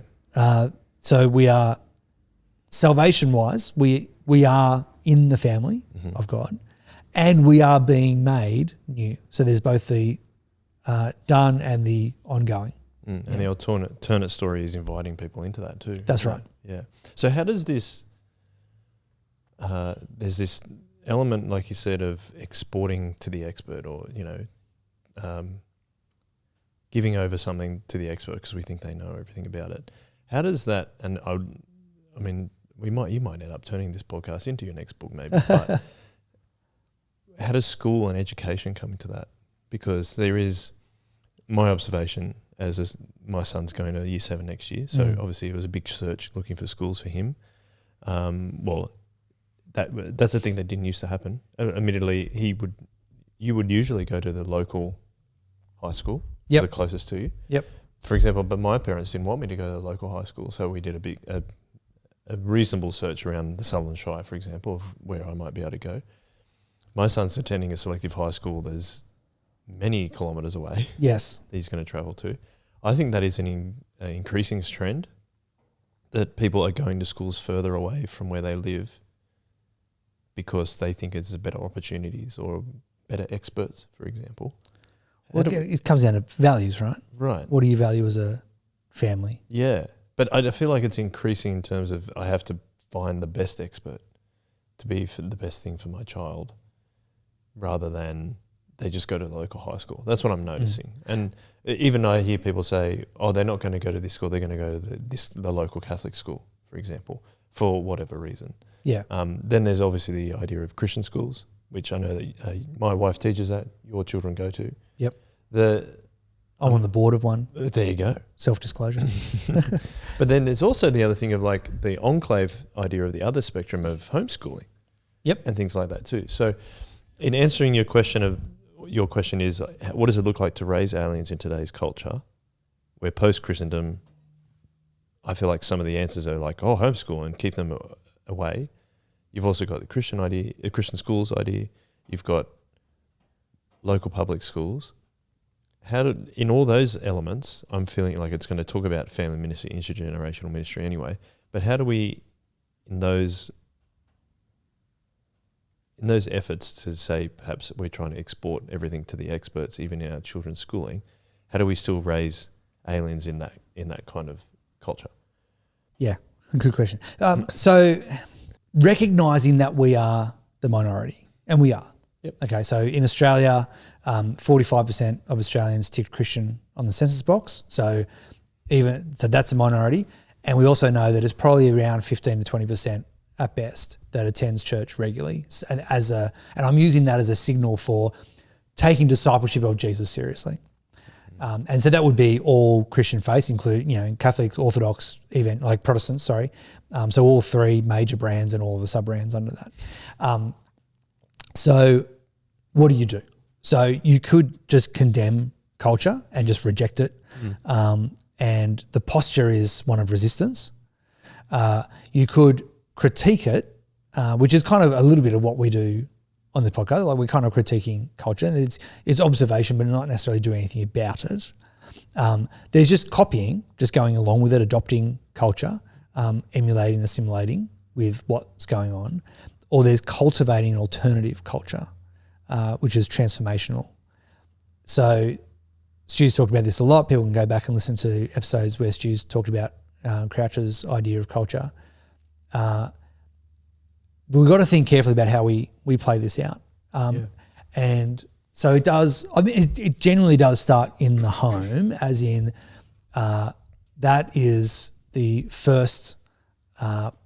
So we are, salvation-wise, we are in the family of God, and we are being made new. So there's both the done and the ongoing. And the alternate story is inviting people into that too. That's right. Yeah. So how does this, there's this element, like you said, of exporting to the expert, or, giving over something to the expert because we think they know everything about it. How does that, and I mean, you might end up turning this podcast into your next book maybe, but how does school and education come into that? Because there is, my observation as my son's going to year 7 next year, so obviously it was a big search looking for schools for him. That's a thing that didn't used to happen. Admittedly, you would usually go to the local high school, the closest to you. Yep. For example, but my parents didn't want me to go to the local high school, so we did a reasonable search around the Southern Shire, for example, of where I might be able to go. My son's attending a selective high school. There's many kilometres away. Yes. That he's going to travel to. I think that is an increasing trend, that people are going to schools further away from where they live because they think it's better opportunities or better experts, for example. Well, it comes down to values, right? Right. What do you value as a family? Yeah. But I feel like it's increasing in terms of I have to find the best expert to be for the best thing for my child, rather than they just go to the local high school. That's what I'm noticing. And even I hear people say, oh, they're not going to go to this school, they're going to go to the local Catholic school, for example, for whatever reason. Yeah. Then there's obviously the idea of Christian schools, which I know that my wife teaches that, your children go to. Yep. I'm on the board of one. There you go. Self-disclosure. But then there's also the other thing of like the enclave idea of the other spectrum of homeschooling. Yep. And things like that too. So in answering your question is, what does it look like to raise aliens in today's culture, where post-Christendom, I feel like some of the answers are like, oh, homeschool and keep them away. You've also got the Christian idea, Christian schools idea. You've got local public schools. In all those elements, I'm feeling like it's going to talk about family ministry, intergenerational ministry anyway, but how do we, in those efforts to say perhaps we're trying to export everything to the experts, even in our children's schooling, how do we still raise aliens in that kind of culture? Yeah, good question. So recognising that we are the minority, and we are. Yep. Okay, so in Australia, 45% of Australians ticked Christian on the census box. So that's a minority. And we also know that it's probably around 15 to 20% at best that attends church regularly. And I'm using that as a signal for taking discipleship of Jesus seriously. And so that would be all Christian faiths, including, Catholic, Orthodox, even like Protestants, sorry. So all three major brands and all of the sub-brands under that. So what do you do? So you could just condemn culture and just reject it. And the posture is one of resistance. You could critique it, which is kind of a little bit of what we do on the podcast. Like we're kind of critiquing culture. It's observation, but not necessarily doing anything about it. There's just copying, just going along with it, adopting culture, emulating, assimilating with what's going on. Or there's cultivating an alternative culture, which is transformational. So Stu's talked about this a lot. People can go back and listen to episodes where Stu's talked about Crouch's idea of culture. But we've got to think carefully about how we play this out. And so it does, it generally does start in the home, as in that is the first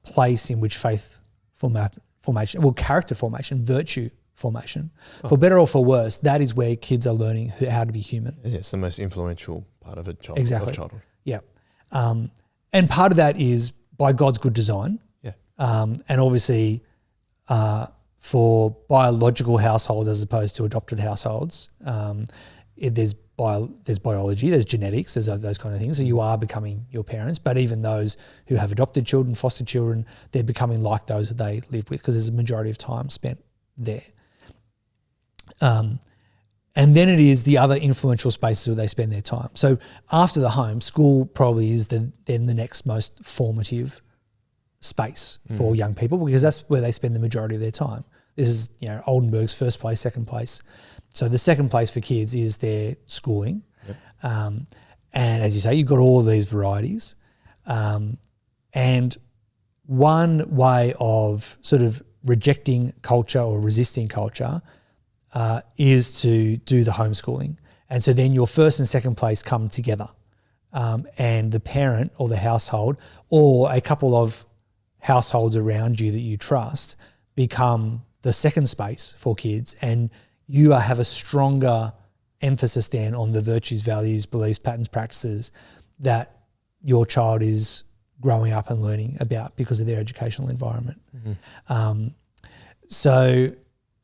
place in which faith formation, character formation, virtue formation, for better or for worse, that is where kids are learning how to be human. Yeah, it's the most influential part of a child. Exactly. Of childhood. Yeah. And part of that is by God's good design. Yeah. And obviously for biological households as opposed to adopted households, there's biology, there's genetics, there's those kind of things. So you are becoming your parents, but even those who have adopted children, foster children, they're becoming like those that they live with because there's a majority of time spent there. And then it is the other influential spaces where they spend their time. So after the home, school probably is then the next most formative space for young people because that's where they spend the majority of their time. This is, Oldenburg's first place, second place. So the second place for kids is their schooling. Yep. And as you say, you've got all of these varieties. And one way of sort of rejecting culture or resisting culture is to do the homeschooling. And so then your first and second place come together. And the parent or the household or a couple of households around you that you trust become the second space for kids, and you have a stronger emphasis then on the virtues, values, beliefs, patterns, practices that your child is growing up and learning about because of their educational environment. So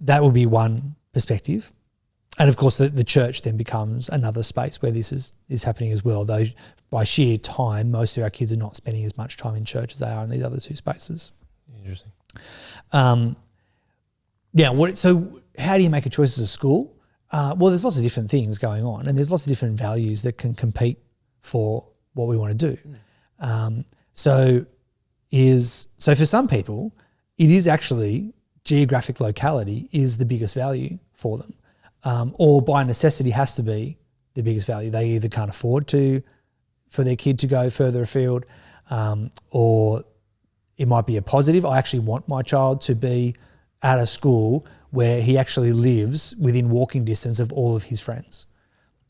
that would be one perspective. And of course the church then becomes another space where this is happening as well, though by sheer time, most of our kids are not spending as much time in church as they are in these other two spaces. Interesting. So how do you make a choice as a school? Well, there's lots of different things going on, and there's lots of different values that can compete for what we want to do. So for some people, it is actually geographic locality is the biggest value for them, or by necessity has to be the biggest value. They either can't afford for their kid to go further afield, or it might be a positive. I actually want my child to be at a school where he actually lives within walking distance of all of his friends.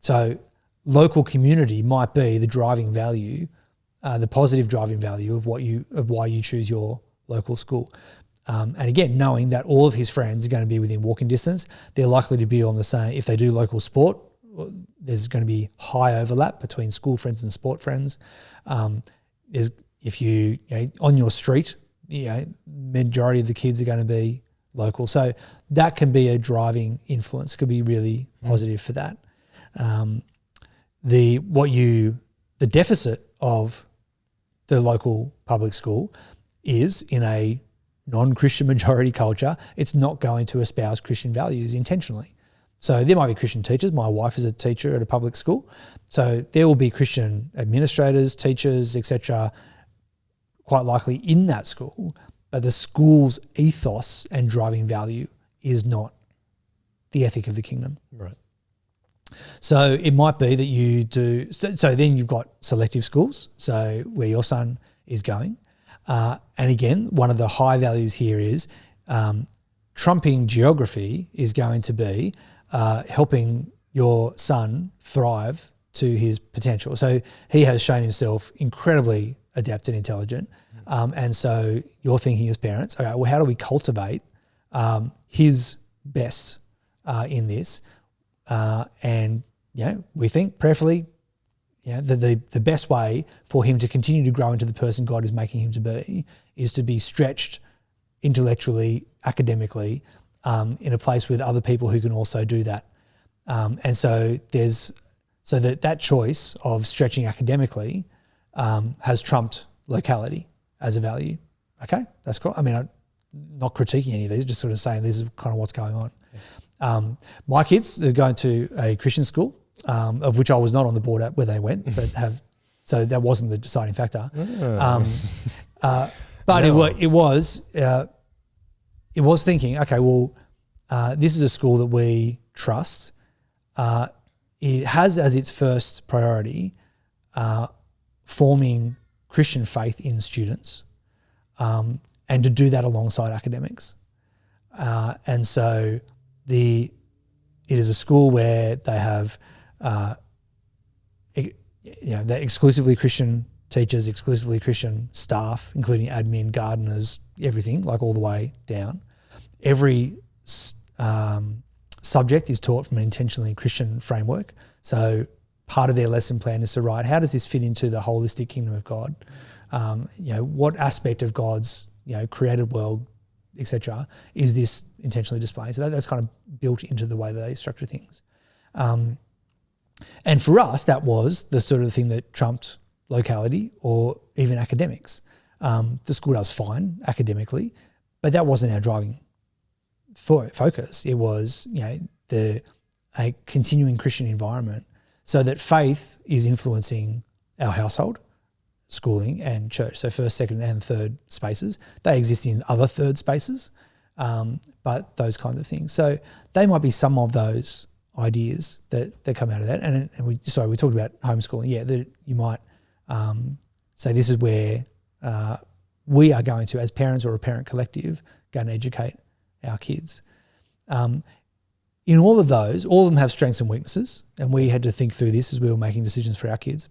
So local community might be the driving value, the positive driving value of why you choose your local school. And again, knowing that all of his friends are going to be within walking distance, they're likely to be on the same, if they do local sport, there's going to be high overlap between school friends and sport friends. If you on your street, majority of the kids are going to be local. So that can be a driving influence, could be really positive for that. The deficit of the local public school is in a non-Christian majority culture, it's not going to espouse Christian values intentionally. So there might be Christian teachers. My wife is a teacher at a public school. So there will be Christian administrators, teachers, etc., quite likely in that school, but the school's ethos and driving value is not the ethic of the kingdom. Right. So it might be that you do, so then you've got selective schools, so where your son is going. And again, one of the high values here is trumping geography is going to be helping your son thrive to his potential. So he has shown himself incredibly adept and intelligent. And so you're thinking as parents, okay, well, how do we cultivate his best in this? And we think prayerfully, the best way for him to continue to grow into the person God is making him to be is to be stretched intellectually, academically, in a place with other people who can also do that. And so that choice of stretching academically has trumped locality as a value. Okay, that's cool. I mean, I'm not critiquing any of these, just sort of saying this is kind of what's going on. Yeah. My kids are going to a Christian school, of which I was not on the board at where they went, but so that wasn't the deciding factor. But no. it was thinking, okay, well, this is a school that we trust. It has as its first priority forming Christian faith in students, and to do that alongside academics. And so it is a school where they have they're exclusively Christian teachers, exclusively Christian staff, including admin, gardeners, everything, like all the way down. Every subject is taught from an intentionally Christian framework. So part of their lesson plan is to write, how does this fit into the holistic kingdom of God? What aspect of God's created world, etc., is this intentionally displayed? So that's kind of built into the way that they structure things. And for us, that was the sort of thing that trumped locality or even academics. The school does fine academically, but that wasn't our driving focus. It was, a continuing Christian environment, so that faith is influencing our household, schooling, and church. So first, second, and third spaces. They exist in other third spaces, but those kinds of things. So they might be some of those ideas that come out of that. And we talked about homeschooling. Yeah, that you might say this is where we are going to, as parents or a parent collective, go and educate our kids. In all of those, all of them have strengths and weaknesses, and we had to think through this as we were making decisions for our kids.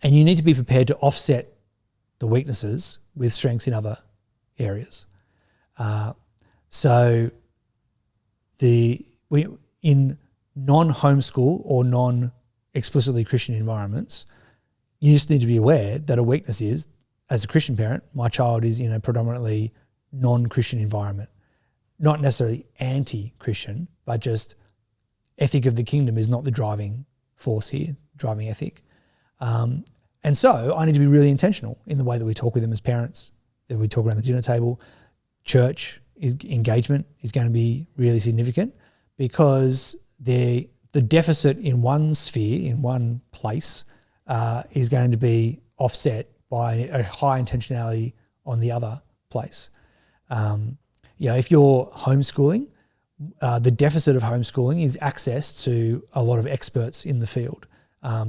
And you need to be prepared to offset the weaknesses with strengths in other areas. In non-homeschool or non-explicitly Christian environments, you just need to be aware that a weakness is, as a Christian parent, my child is in a predominantly non-Christian environment. Not necessarily anti-Christian, but just ethic of the kingdom is not the driving force here, driving ethic. And so I need to be really intentional in the way that we talk with them as parents, that we talk around the dinner table. Church engagement is going to be really significant, because the deficit in one sphere, in one place, is going to be offset by a high intentionality on the other place. If you're homeschooling, the deficit of homeschooling is access to a lot of experts in the field,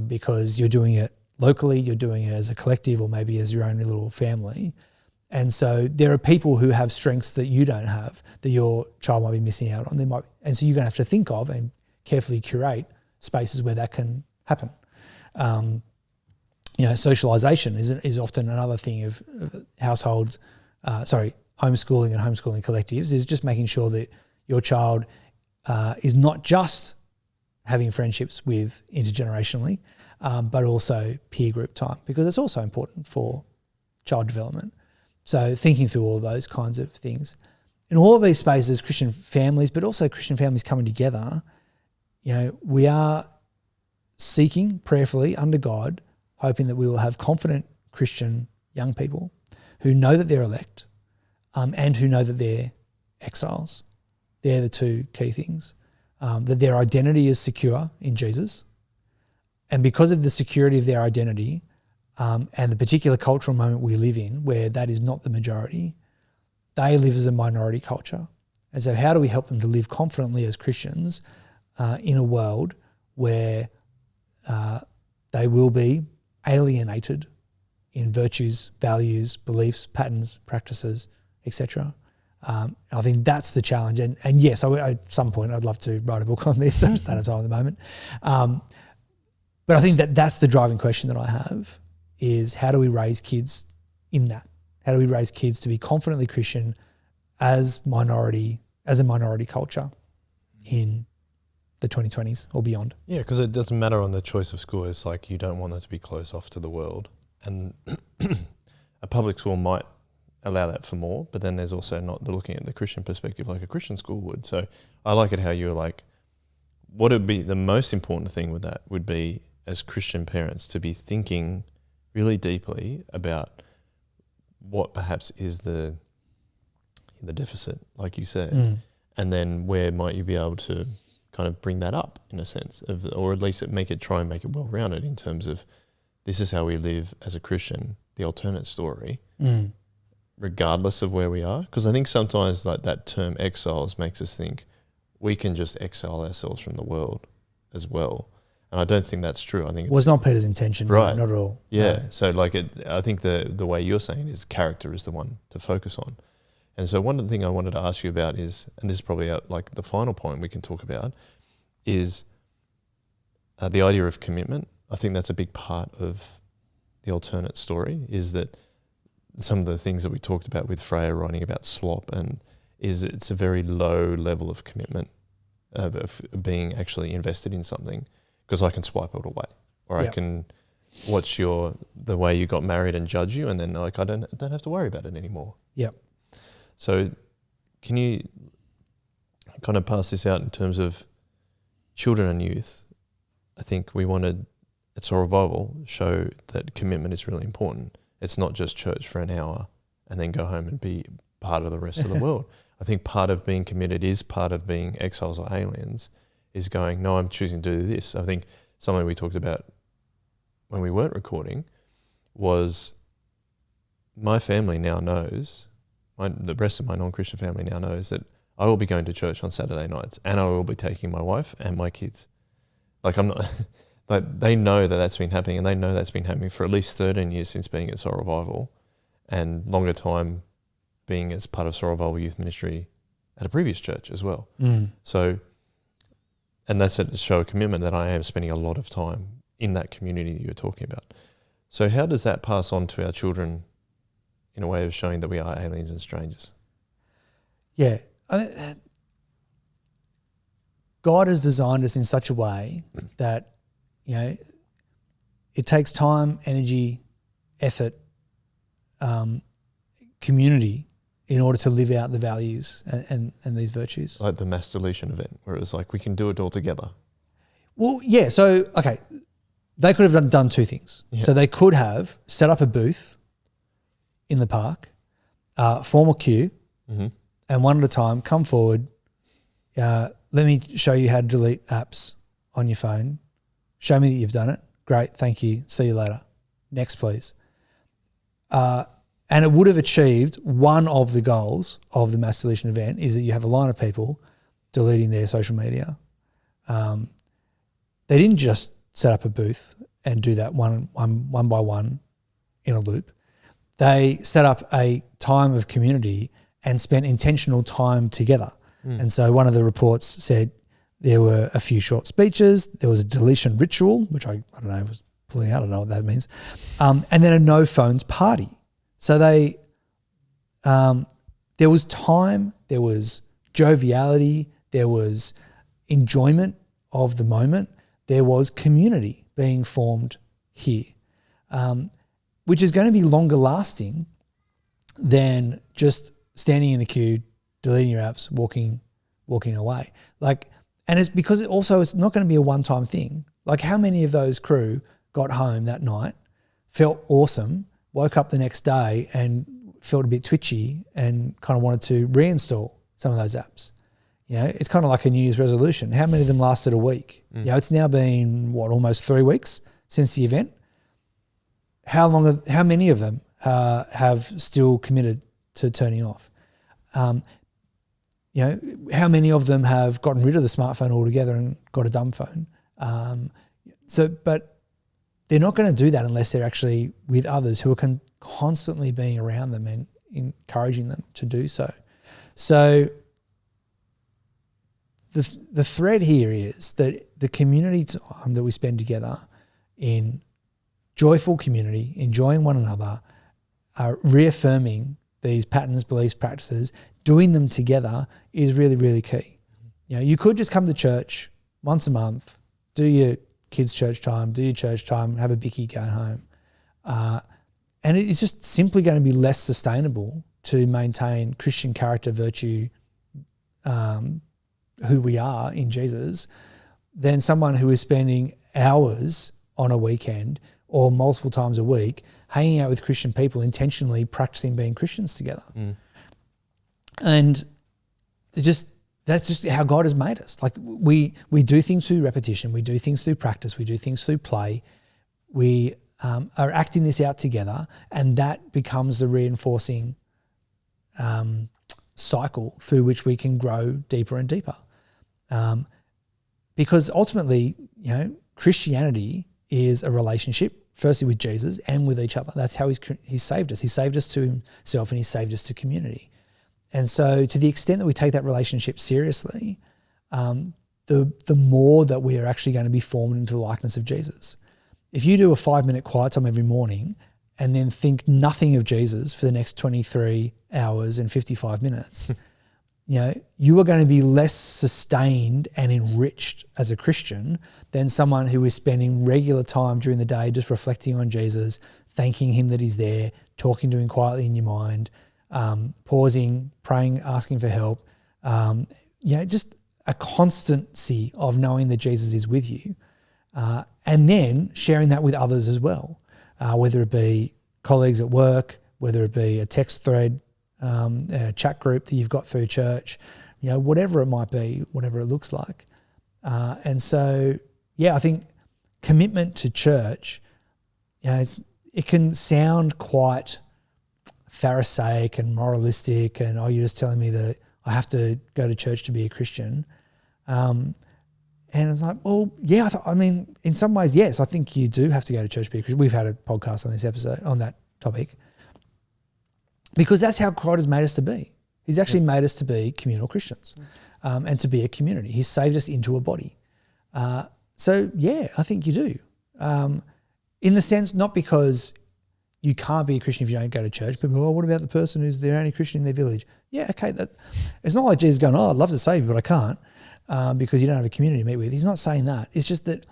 because you're doing it locally, you're doing it as a collective, or maybe as your own little family. And so there are people who have strengths that you don't have, that your child might be missing out on. And so you're going to have to think of and carefully curate spaces where that can happen. Socialization is often another thing of households, homeschooling and homeschooling collectives, is just making sure that your child is not just having friendships with intergenerationally, but also peer group time, because it's also important for child development. So thinking through all of those kinds of things. In all of these spaces, Christian families, but also Christian families coming together, we are seeking prayerfully under God, hoping that we will have confident Christian young people who know that they're elect, and who know that they're exiles. They're the two key things. That their identity is secure in Jesus. And because of the security of their identity, and the particular cultural moment we live in, where that is not the majority, they live as a minority culture. And so how do we help them to live confidently as Christians in a world where they will be alienated in virtues, values, beliefs, patterns, practices, etc. I think that's the challenge. And yes, at some point I'd love to write a book on this. I just don't have time at the moment. But I think that's the driving question that I have, is how do we raise kids in that? How do we raise kids to be confidently Christian as a minority culture in the 2020s or beyond? Yeah, because it doesn't matter on the choice of school. It's like you don't want them to be closed off to the world. And a public school might allow that for more, but then there's also not looking at the Christian perspective like a Christian school would. So I like it how you're like, what would be the most important thing with that would be, as Christian parents, to be thinking really deeply about what perhaps is the deficit, like you said, and then where might you be able to kind of bring that up in a sense of, or at least try and make it well-rounded in terms of, this is how we live as a Christian, the alternate story, regardless of where we are. Because I think sometimes like that term exiles makes us think we can just exile ourselves from the world as well. And I don't think that's true. I think it's not Peter's intention, right? Not at all. Yeah. No. So I think the way you're saying is character is the one to focus on. And so one of the things I wanted to ask you about is, and this is probably like the final point we can talk about, is the idea of commitment. I think that's a big part of the alternate story, is that some of the things that we talked about with Freya writing about slop, and it's a very low level of commitment of being actually invested in something, because I can swipe it away, or I can watch the way you got married and judge you, and then like I don't have to worry about it anymore. Yep. So can you kind of pass this out in terms of children and youth? I think we wanted, it's a revival, show that commitment is really important. It's not just church for an hour and then go home and be part of the rest of the world. I think part of being committed is part of being exiles or aliens, is going, no, I'm choosing to do this. I think something we talked about when we weren't recording was my family now knows, the rest of my non-Christian family now knows that I will be going to church on Saturday nights and I will be taking my wife and my kids. Like I'm not, like they know that that's been happening, and they know that's been happening for at least 13 years since being at Soul Revival, and longer time being as part of Soul Revival Youth Ministry at a previous church as well. So, and that's a show of commitment that I am spending a lot of time in that community that you're talking about. So how does that pass on to our children in a way of showing that we are aliens and strangers? Yeah. I mean, God has designed us in such a way that, you know, it takes time, energy, effort, community in order to live out the values and these virtues. Like the mass deletion event, where it was like, we can do it all together. Well, yeah. So, okay, they could have done two things. Yeah. So they could have set up a booth in the park, form a queue, and one at a time come forward. Let me show you how to delete apps on your phone. Show me that you've done it. Great, thank you. See you later. Next, please. And it would have achieved one of the goals of the mass deletion event, is that you have a line of people deleting their social media. They didn't just set up a booth and do that one by one in a loop. They set up a time of community and spent intentional time together. And so one of the reports said there were a few short speeches, there was a deletion ritual, which I don't know, was pulling out, I don't know what that means, and then a no phones party. So they, there was time, there was joviality, there was enjoyment of the moment, there was community being formed here, which is going to be longer lasting than just standing in a queue, deleting your apps, walking away. Like, and it's because it's not going to be a one-time thing. Like, how many of those crew got home that night, felt awesome, woke up the next day and felt a bit twitchy and kind of wanted to reinstall some of those apps? You know, it's kind of like a New Year's resolution. How many of them lasted a week? You know, it's now been almost 3 weeks since the event. How many of them have still committed to turning off? You know, how many of them have gotten rid of the smartphone altogether and got a dumb phone? But they're not going to do that unless they're actually with others who are constantly being around them and encouraging them to do so. So the thread here is that the community time that we spend together in joyful community, enjoying one another, reaffirming these patterns, beliefs, practices, doing them together is really, really key. You know, you could just come to church once a month, do your kids' church time, do your church time, have a bicky, go home. And it's just simply going to be less sustainable to maintain Christian character, virtue, who we are in Jesus, than someone who is spending hours on a weekend or multiple times a week hanging out with Christian people, intentionally practicing being Christians together. And that's just how God has made us. Like, we do things through repetition, we do things through practice, we do things through play. We are acting this out together, and that becomes the reinforcing cycle through which we can grow deeper and deeper. Because ultimately, you know, Christianity is a relationship, firstly with Jesus and with each other. That's how he's saved us. He saved us to himself, and he saved us to community. And so to the extent that we take that relationship seriously, the more that we are actually going to be formed into the likeness of Jesus. If you do a 5-minute quiet time every morning and then think nothing of Jesus for the next 23 hours and 55 minutes, you know, you are going to be less sustained and enriched as a Christian than someone who is spending regular time during the day just reflecting on Jesus, thanking him that he's there, talking to him quietly in your mind, pausing, praying, asking for help. You know, just a constancy of knowing that Jesus is with you. and then sharing that with others as well, whether it be colleagues at work, whether it be a text thread, a chat group that you've got through church, whatever it might be, whatever it looks like. And so, I think commitment to church, it can sound quite Pharisaic and moralistic and, you're just telling me that I have to go to church to be a Christian. And it's like, well, yeah, in some ways, yes, I think you do have to go to church to be a Christian. We've had a podcast on this episode, on that topic, because that's how God has made us to be. He's actually made us to be communal Christians and to be a community. He's saved us into a body. So, I think you do. In the sense, not because you can't be a Christian if you don't go to church. People, what about the person who's the only Christian in their village? Yeah, okay. It's not like Jesus going, I'd love to save you, but I can't because you don't have a community to meet with. He's not saying that. It's just that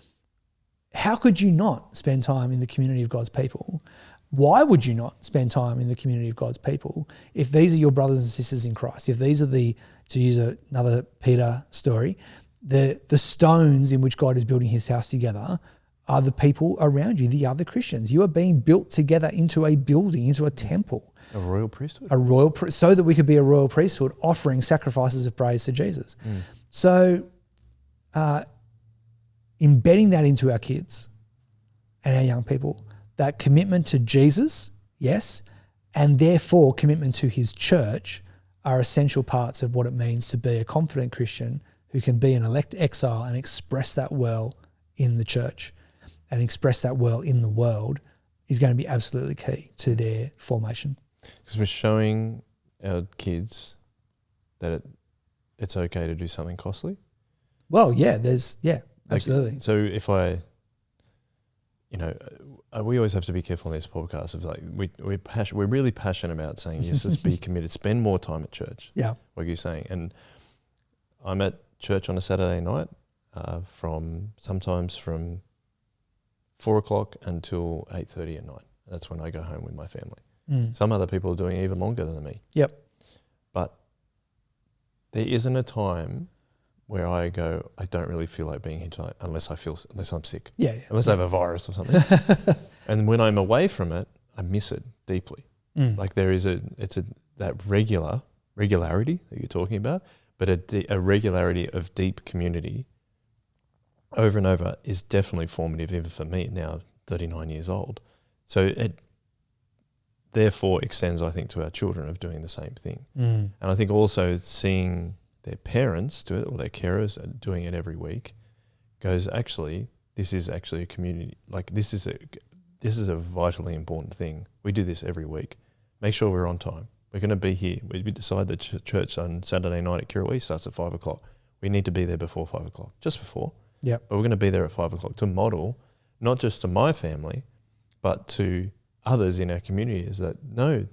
how could you not spend time in the community of God's people? Why would you not spend time in the community of God's people if these are your brothers and sisters in Christ? If these are to use another Peter story, the stones in which God is building his house together are the people around you, the other Christians. You are being built together into a building, into a temple. A royal priesthood. So that we could be a royal priesthood offering sacrifices of praise to Jesus. So embedding that into our kids and our young people, that commitment to Jesus, yes, and therefore commitment to his church are essential parts of what it means to be a confident Christian who can be an elect exile and express that well in the church and express that well in the world is going to be absolutely key to their formation. Because we're showing our kids that it's okay to do something costly. Well, absolutely. So if we always have to be careful on this podcast of we're really passionate about saying, yes, let's be committed, spend more time at church. Yeah. Like you're saying. And I'm at church on a Saturday night sometimes from 4:00 until 8:30 at night. That's when I go home with my family. Some other people are doing it even longer than me. Yep. But there isn't a time where I go, I don't really feel like being here tonight unless I'm sick. Yeah. Unless I have a virus or something. And when I'm away from it, I miss it deeply. Like there is that regularity that you're talking about, but a regularity of deep community over and over is definitely formative even for me now, 39 years old. So it therefore extends, I think, to our children of doing the same thing. And I think also seeing their parents do it or their carers are doing it every week goes, actually, this is actually a community. Like this is a vitally important thing. We do this every week. Make sure we're on time. We're going to be here. We decide that church on Saturday night at Kirrawee starts at 5:00. We need to be there before 5:00, just before. Yeah. But we're going to be there at 5:00 to model, not just to my family, but to others in our community is that, no,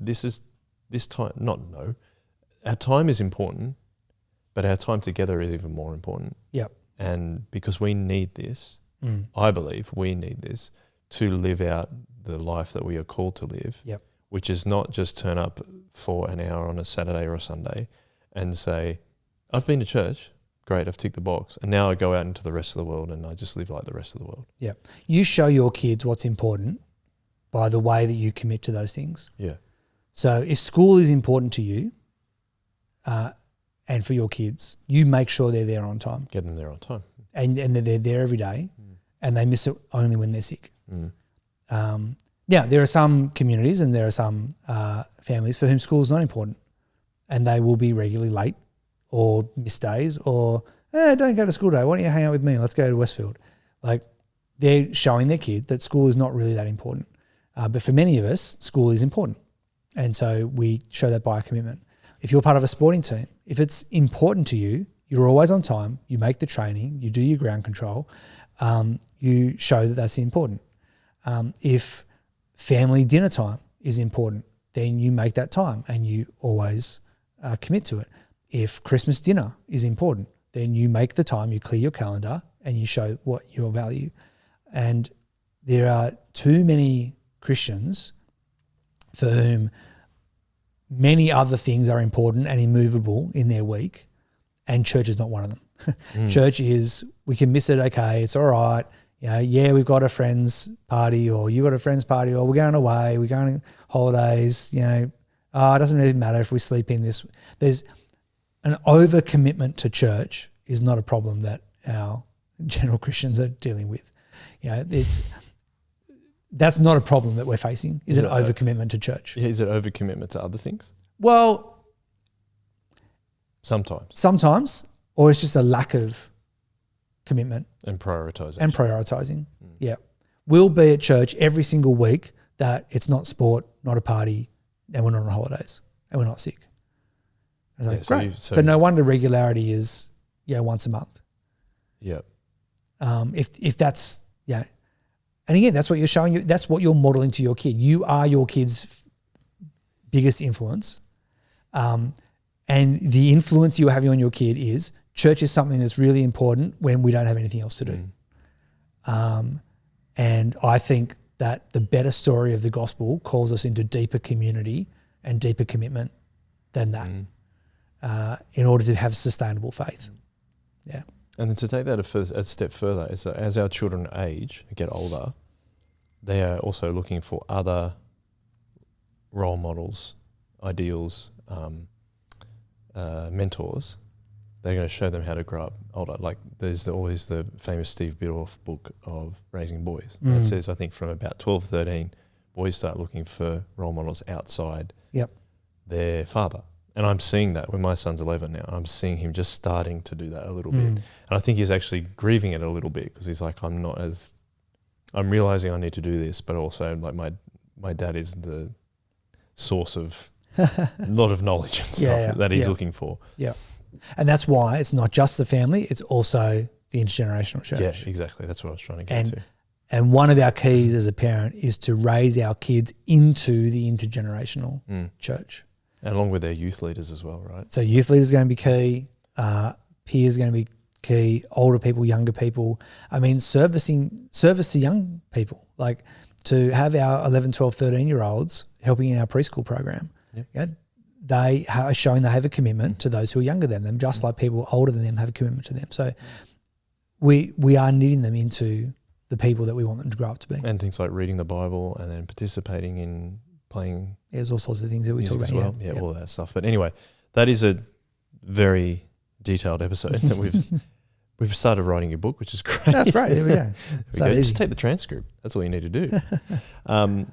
our time is important, but our time together is even more important. Yep. And because we need this, I believe we need this to live out the life that we are called to live, which is not just turn up for an hour on a Saturday or a Sunday and say, I've been to church, great, I've ticked the box, and now I go out into the rest of the world and I just live like the rest of the world. Yeah. You show your kids what's important by the way that you commit to those things. Yeah. So if school is important to you, and for your kids, you make sure they're there on time. Get them there on time. And they're there every day and they miss it only when they're sick. Now, there are some communities and there are some families for whom school is not important and they will be regularly late or miss days or, don't go to school today. Why don't you hang out with me? Let's go to Westfield. Like they're showing their kid that school is not really that important. But for many of us, school is important. And so we show that by our commitment. If you're part of a sporting team, if it's important to you, you're always on time, you make the training, you do your ground control, you show that that's important. If family dinner time is important, then you make that time and you always commit to it. If Christmas dinner is important, then you make the time, you clear your calendar and you show what your value. And there are too many Christians for whom many other things are important and immovable in their week, and church is not one of them. Church is, we can miss it, okay, it's all right. we've got a friend's party, or you got a friend's party, or we're going away, we're going on holidays, it doesn't really matter if we sleep in this. There's an overcommitment to church is not a problem that our general Christians are dealing with. That's not a problem that we're facing, is an overcommitment to church. Is it overcommitment to other things? Well, sometimes, or it's just a lack of commitment and prioritizing. Mm. Yeah, we'll be at church every single week. That it's not sport, not a party, and we're not on holidays, and we're not sick. Great. So no wonder regularity is once a month. Yeah. If that's and again, that's what you're showing. That's what you're modeling to your kid. You are your kid's biggest influence. And the influence you're having on your kid is church is something that's really important when we don't have anything else to do. And I think that the better story of the gospel calls us into deeper community and deeper commitment than that in order to have sustainable faith. Yeah. And then to take that a step further, is that as our children age and get older, they are also looking for other role models, ideals, mentors. They're going to show them how to grow up older. Like there's always the famous Steve Biddulph book of Raising Boys. That says, I think from about 12, 13, boys start looking for role models outside their father. And I'm seeing that when my son's 11 now. I'm seeing him just starting to do that a little bit. And I think he's actually grieving it a little bit because he's like, I'm realizing I need to do this, but also like my dad is the source of a lot of knowledge and stuff that he's looking for. Yeah. And that's why it's not just the family, it's also the intergenerational church. Yeah, exactly. That's what I was trying to get to. And one of our keys as a parent is to raise our kids into the intergenerational church. And along with their youth leaders as well, right? So youth leaders are going to be key, peers are going to be key, older people, younger people. I mean, service to young people, like to have our 11, 12, 13-year-olds helping in our preschool program. They are showing they have a commitment to those who are younger than them, just like people older than them have a commitment to them. So we are knitting them into the people that we want them to grow up to be. And things like reading the Bible and then participating in playing. There's all sorts of things that we talk about. As well. Yeah, all that stuff. But anyway, that is a very detailed episode that we've started writing your book, which is great. That's great. There we go. Just take the transcript. That's all you need to do. I'm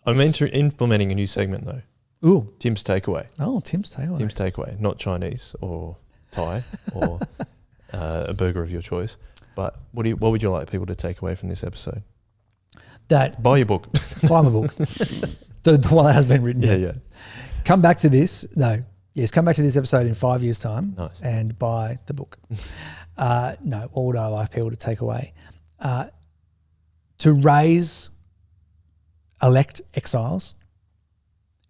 implementing a new segment though. Ooh. Tim's Takeaway. Oh, Tim's Takeaway. Tim's Takeaway. Not Chinese or Thai or a burger of your choice. But what would you like people to take away from this episode? That buy your book. Buy my book. The one that has been written. Yeah. Come back to this. Come back to this episode in 5 years' time. Nice. And buy the book. What would I like people to take away? To raise elect exiles,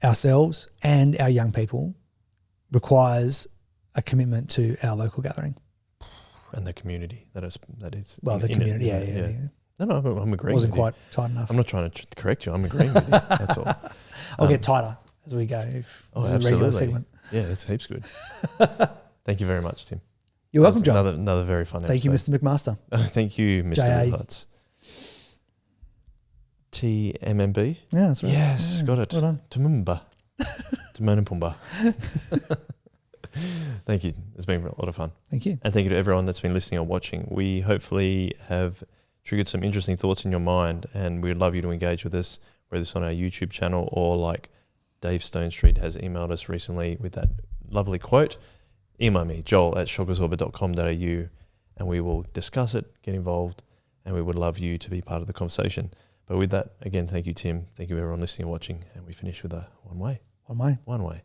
ourselves and our young people, requires a commitment to our local gathering. And the community that is the community, yeah. No, I'm agreeing. Wasn't quite tight enough. I'm not trying to correct you. I'm agreeing with you. That's all. I'll get tighter as we go. If this is a regular segment. Yeah, that's heaps good. Thank you very much, Tim. You're welcome, John. Another very fun episode. Thank you, Mr. McMaster. Thank you, Mr. Hutz. TMMB? Yeah, that's right. Yes, got it. Well done. Tumumba. Tumonapumba. Thank you. It's been a lot of fun. Thank you. And thank you to everyone that's been listening or watching. We hopefully have triggered some interesting thoughts in your mind, and we'd love you to engage with us, whether it's on our YouTube channel or like Dave Stone Street has emailed us recently with that lovely quote. Email me, joel@shockersorber.com.au, and we will discuss it, get involved, and we would love you to be part of the conversation. But with that, again, thank you, Tim. Thank you, everyone listening and watching. And we finish with a one way. One way. One way.